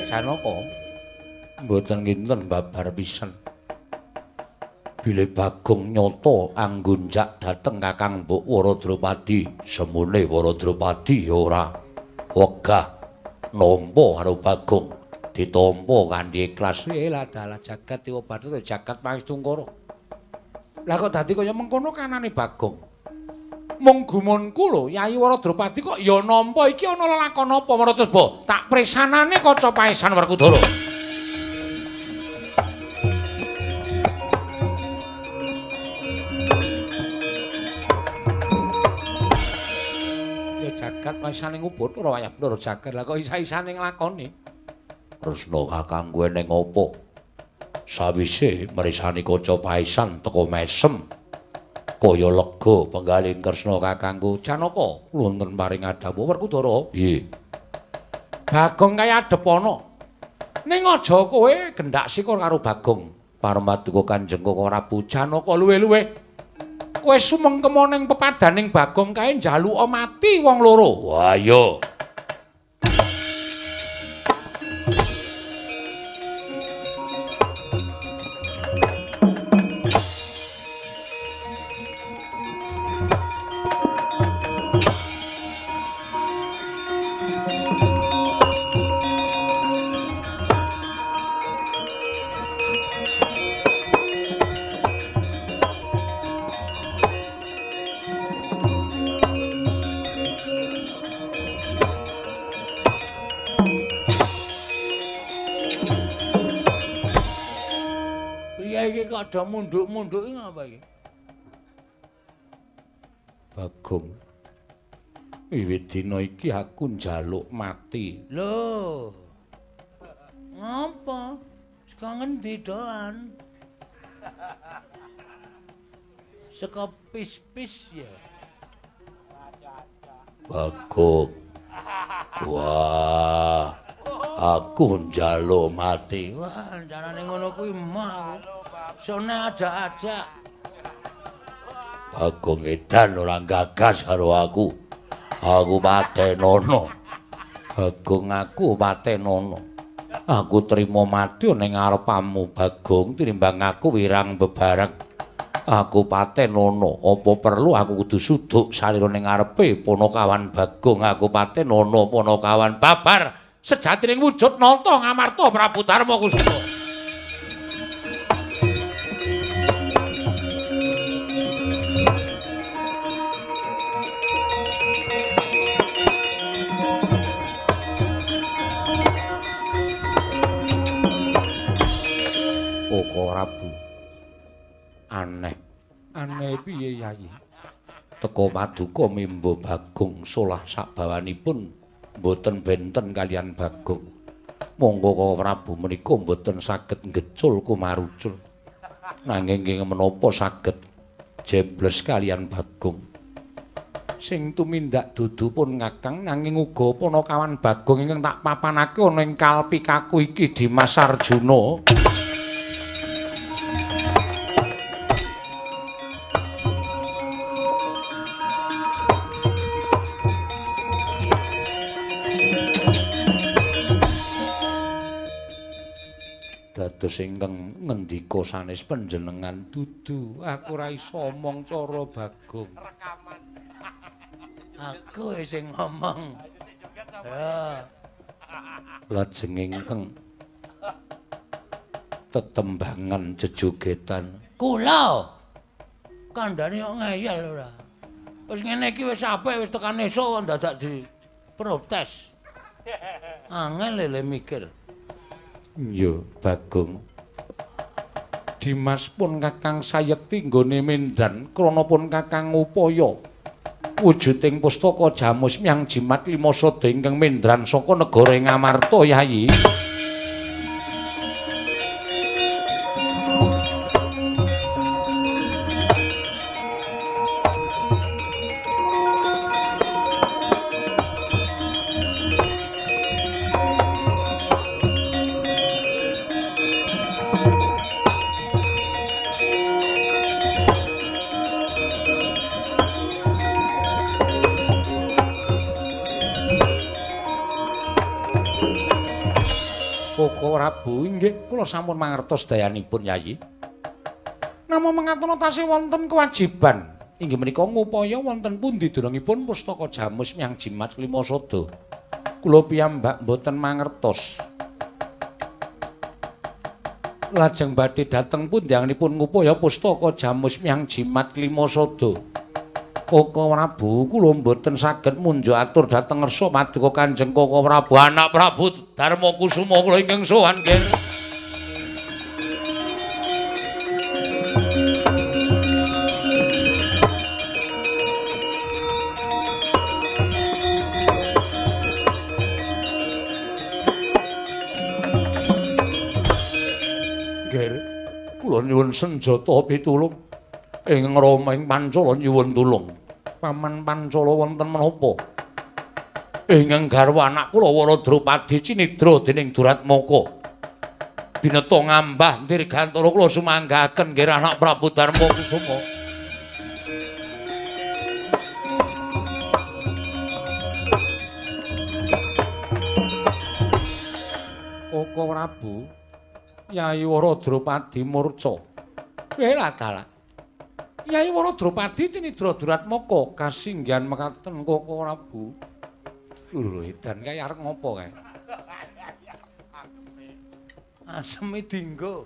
Janaka mboten kinten babar pisan. Bilih Bagong nyata anggunjak dhateng Kakang Mbok Wara Drupadi, semune Wara Drupadi ya ora wegah nampa karo Bagong, ditampa kanthi ikhlas. Lah dalah jagat iku badhe jagat pangestungkara. Lah kok dadi kaya mengkono kanane Bagong? Mung gumunku lho, Yayi Wara Drupadi kok ya nampa iki ana lelakon apa Maratresba? Tak presanane kaca paesan Werkudara. Ya jagat paesane nguput ora wayah bloro jagat. Lah kok isa-isane nglakoni? Tresna kakangku ning apa? Sawise mresani kaca paesan teka mesem. Kaya lega penggalin Kresna kakangku. Janaka wonten paring adhawu Werkudara. Nggih. Bagong kaya adhep ana. Ning aja kowe gendak sikor karo Bagong. Parmaduka Kanjeng Koko Prabu Janaka luwe-luwe. Kowe sumengkema ning pepadaning Bagong kae njaluka mati wong loro. Wah iya. Ada munduk-munduki ngapa iki? Bagong. Wiwit dina iki aku njaluk mati. Lho. Ngapa? Saka ngendi doan? Saka pis-pis ya. Bagong. Wah. Aku njaluk mati. Wah, janane ngono kuwi mah. Sone ajak-ajak. Bagong edan ora gagas karo aku. Aku patenono. Bagong aku patenono. Aku trima mati ning ngarepamu Bagong tinimbang aku wirang bebareng. Aku patenono. Apa perlu aku kudu suduk salira ning ngarepe Panakawan Bagong. Aku patenono Panakawan babar sejatining wujud nata Ngamarta Prabu Darmakusuma. Aneh. Aneh piye Yayi? Teka paduka mimba Bagong solah sakbawanipun mboten benten kalian Bagong. Monggo Kala Prabu menika mboten saged ngecul kumarucul. Nanging ing menapa saged jebles kalian Bagong. Sing tumindak dudu pun Kakang nanging uga Panakawan Bagong ingkang tak papanake ana ing kalpikaku iki Dimas Arjuna. Dados ingkang ngendika sanes panjenengan dudu aku ora iso omong cara Bagong. Rekaman. Aku sing ngomong. Ya. Lajeng ingkang tetembangan jejogetan. Kula kandhane kok ngeyel ora. Wis ngene iki wis apik wis tekan esuk dadak di protes. Angel lele mikir. Iya, Bagong. Dimas pun Kakang sayekti nggone Mendan krana pun Kakang upaya wujuding pustaka Jamus Myang Jimat Lima Sada ingkang Mendran saka negara Ngamarta Yayi. Prabu inggih kula sampun mangertos dayanipun Yayi. Namung mengatono tasih wonten kewajiban inggih menika ngupaya wonten pundi durungipun pustaka Jamus Myang Jimat Lima Sada. Kula piyambak mboten mangertos. Lajeng badhe dhateng pundi anganipun ngupaya pustaka Jamus Myang Jimat Lima Sada. Koko Prabu kula mboten saged munjuk atur dhateng ngersa paduka Kanjeng Koko Prabu anak Prabu Darma Kusuma kula ingkang sowan nggih. Nggih, kula nyuwun senjata pitulung. Ing Rama ing Pancala nyuwun tulung. Paman Pancala wonten menapa? Ingkang garwa anak kula Waradrupadi cinidra dening Duratmaka. Bineta ngambah dirgantara kula sumanggaken nggih anak Prabu Darma Kusuma. Koko Prabu Yayi Waradrupadi murca. Ora dalah. Yayi Waradrupadi cinidra Duratmaka kasinggihan mekaten Koko Prabu. Lho edan kae arep ngopo kae? Aseme dinggo.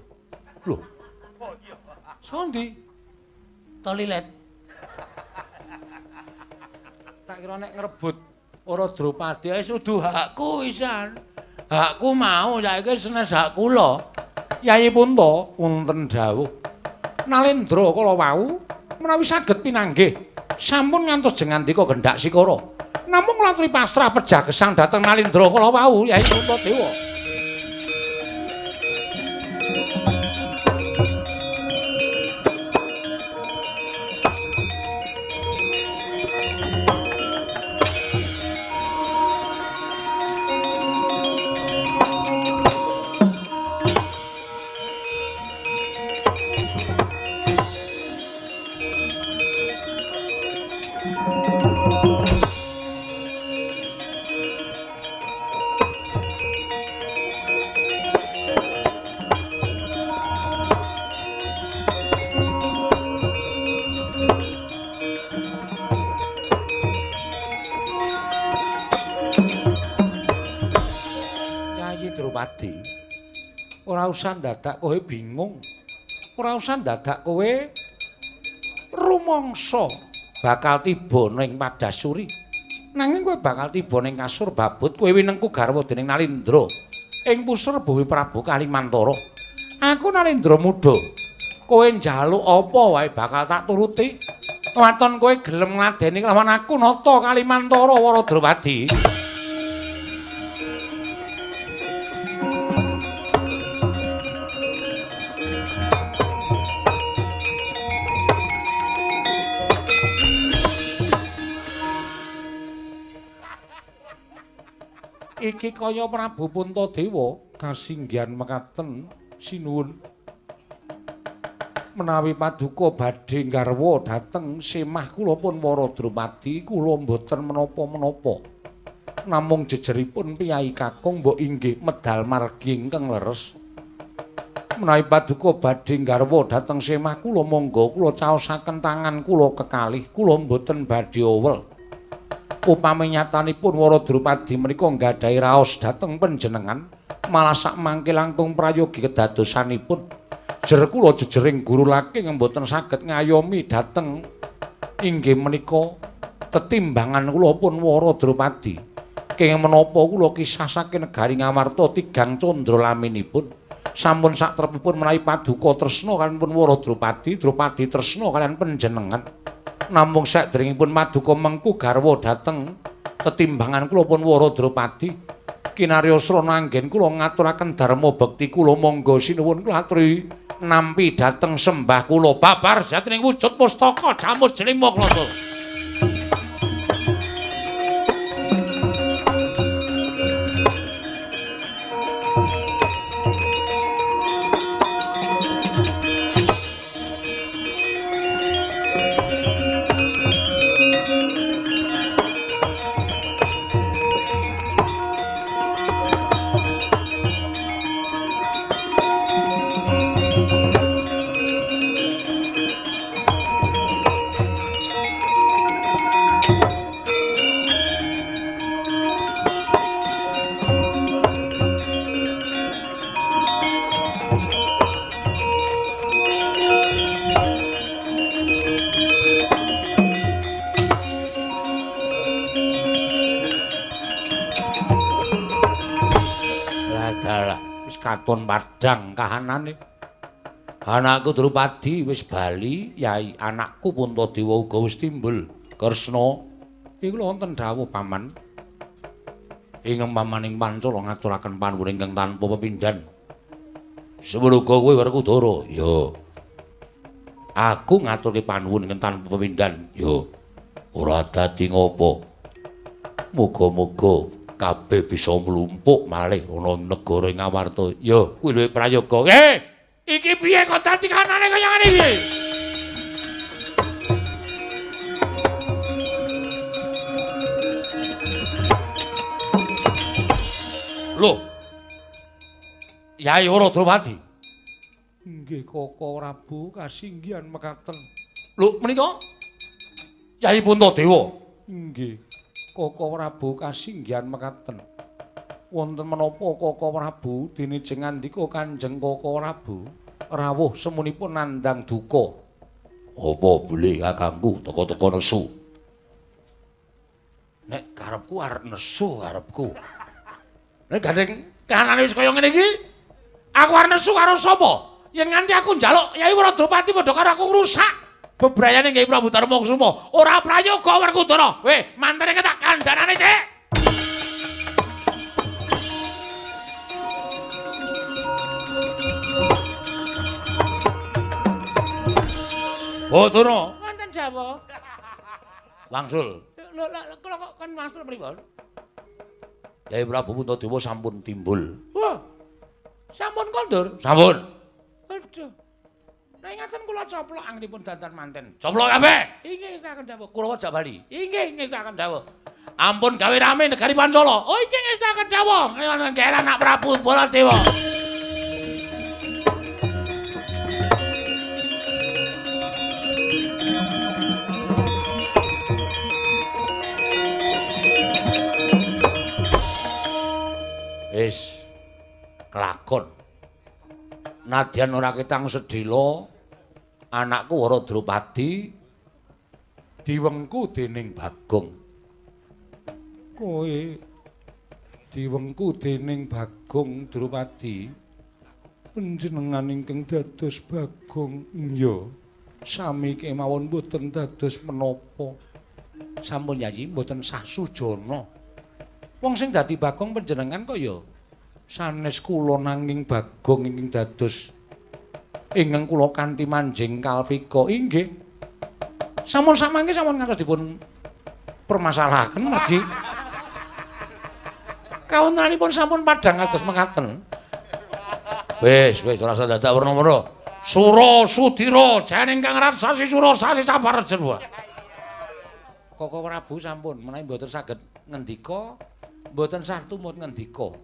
Lho. Sondi? Tolilet. Tak kira nek ngrebut Waradrupadi wis udu hakku wisan. Hakku mau saiki senes hak kula. Yayi Punta wonten dawuh. Nalendra kala wau menawi saged pinanggih sampun ngantos jengandika gendhak sikara. Namung latri pasrah pejagesan dhateng Nalendra kala wau Yayi Puntadewa. Ora usah dadak kowe bingung. Ora usah dadak kowe rumangsa bakal tiba ning Padasuri. Nanging kowe bakal tiba ning kasur babut kowe winengku garwa dening Nalendra ing pusur Bowi Prabu Kalimantara. Aku Nalendra Muda kowe njaluk apa wae bakal tak turuti. Waton kowe gelem ngladeni kelawan aku nata Kalimantara Waradrawadi. Iki kaya Prabu Puntadewa kasinggihan mekaten sinuwun menawi paduka badhe garwa dhateng semah kula pun Waradrawadi kula mboten menapa-menapa namung jejeripun piyai kakung mbok inggih medal margi ingkang leres menawi paduka badhe garwa dhateng semah kula monggo kula caosaken tangan kula kekalih kula mboten badhe owel. Upami nyatanipun Waradrawadi menika nggadahi raos dhateng panjenengan malah sak mangke langkung prayogi kedadosanipun jer kula jejering guru laki mboten saged ngayomi dhateng inggih menika tetimbangan kula pun Waradrawadi kenging menapa kula kisah saking negari Ngamarta tigang candra laminipun sampun sak trepipun menawi paduka tresna kaliyan pun Waradrawadi Drupadi tresna kaliyan panjenengan namung sadèrèngipun maduka mengku garwa dhateng tetimbangan kula pun Waradrawadi kinarya srana anggen kula ngaturaken dharma bekti kula monggo sinuwun kula aturi nampi dhateng sembah kula babar jatining wujud pustaka jamus jlima klasa. Katon padhang kahanane. Anakku Drupadi wis bali, Yai. Anakku Puntadewa uga wis timbul. Kresna, iku wonten dawuh paman. Ing pamaning Pancala ngaturaken panuwun ingkang tanpa pepindhan. Semenaga kowe Werkudara, ya. Aku ngaturke panuwun ingkang tanpa pepindhan, ya. Ora dadi ngopo. Muga-muga kabeh bisa mlumpuk malih ana negara Ngamarta. Ya, kuwi lho prayoga. Iki piye kok dadi kanane kaya ngene piye? Lho. Yai Waradrawadi. Nggih Koko Prabu kasinggihan mekaten. Lho, menika Yai Puntadewa. Nggih. Koko Prabu kasinggihan mekaten. Wonten menapa Koko Prabu dinijeng ngandika Kanjeng Koko Prabu rawuh semunipun nandhang duka. Apa boleh kakangku teka-teka nesu? Nek karepku arep nesu karepku. Nek gandeng kanane wis kaya ngene iki, aku arep nesu karo sapa? Yen nganti aku njaluk Yai Waradrawadi padha karo aku ngrusak bebrayane Kyai Prabu Darmakusuma. Ora prayoga Werkudara. Weh, mantene tak kandhanane sik. Bathara, wonten dawuh. Wangsul. Lho, kula kok kan wangsul pripun? Kyai Prabu Puntadewa sampun timbul. Wah. Sampun kondur? Sampun. Aduh. Nek ngaten kula coplok anggenipun dandan manten. Coplok kabeh. Inggih ngestaken dawuh. Kula aja bali. Inggih ngestaken dawuh. Ampun gawe rame negari Pancala. Oh inggih ngestaken dawuh. Nggih anak Prabu Baladewa. Wis kelakon. Nadyan ora ketang sedhela anakku Waradrawadi diwengku dening Bagong. Kowe diwengku dening Bagong Drupadi. panjenengan ingkang dados Bagong iya sami kemawon boten dados menapa. Sampun Yayi mboten sah sujana. Wong sing dadi Bagong panjenengan kok ya sanes kula nanging Bagong ingkang dados ingkang kula kanthi manjing kalpika inggih. Sampun samangke sampun ngantos dipun permasalahaken lagi. Kawontenanipun sampun padhang kados mekaten. Wis ora usah dadak werna-werna. Sura Sudira janing Kang Rarsasi Sura sasi Sabarjen wae. Koko Prabu sampun menawi mboten saged ngendika, mboten sah tumut ngendika.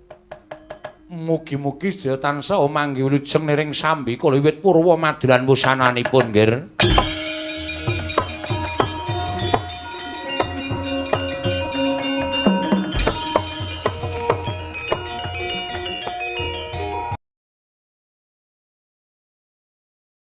Mugi-mugi sedaya tansah manggi wilujeng niring sambi kala wiwit purwa madilan wusananipun nggih.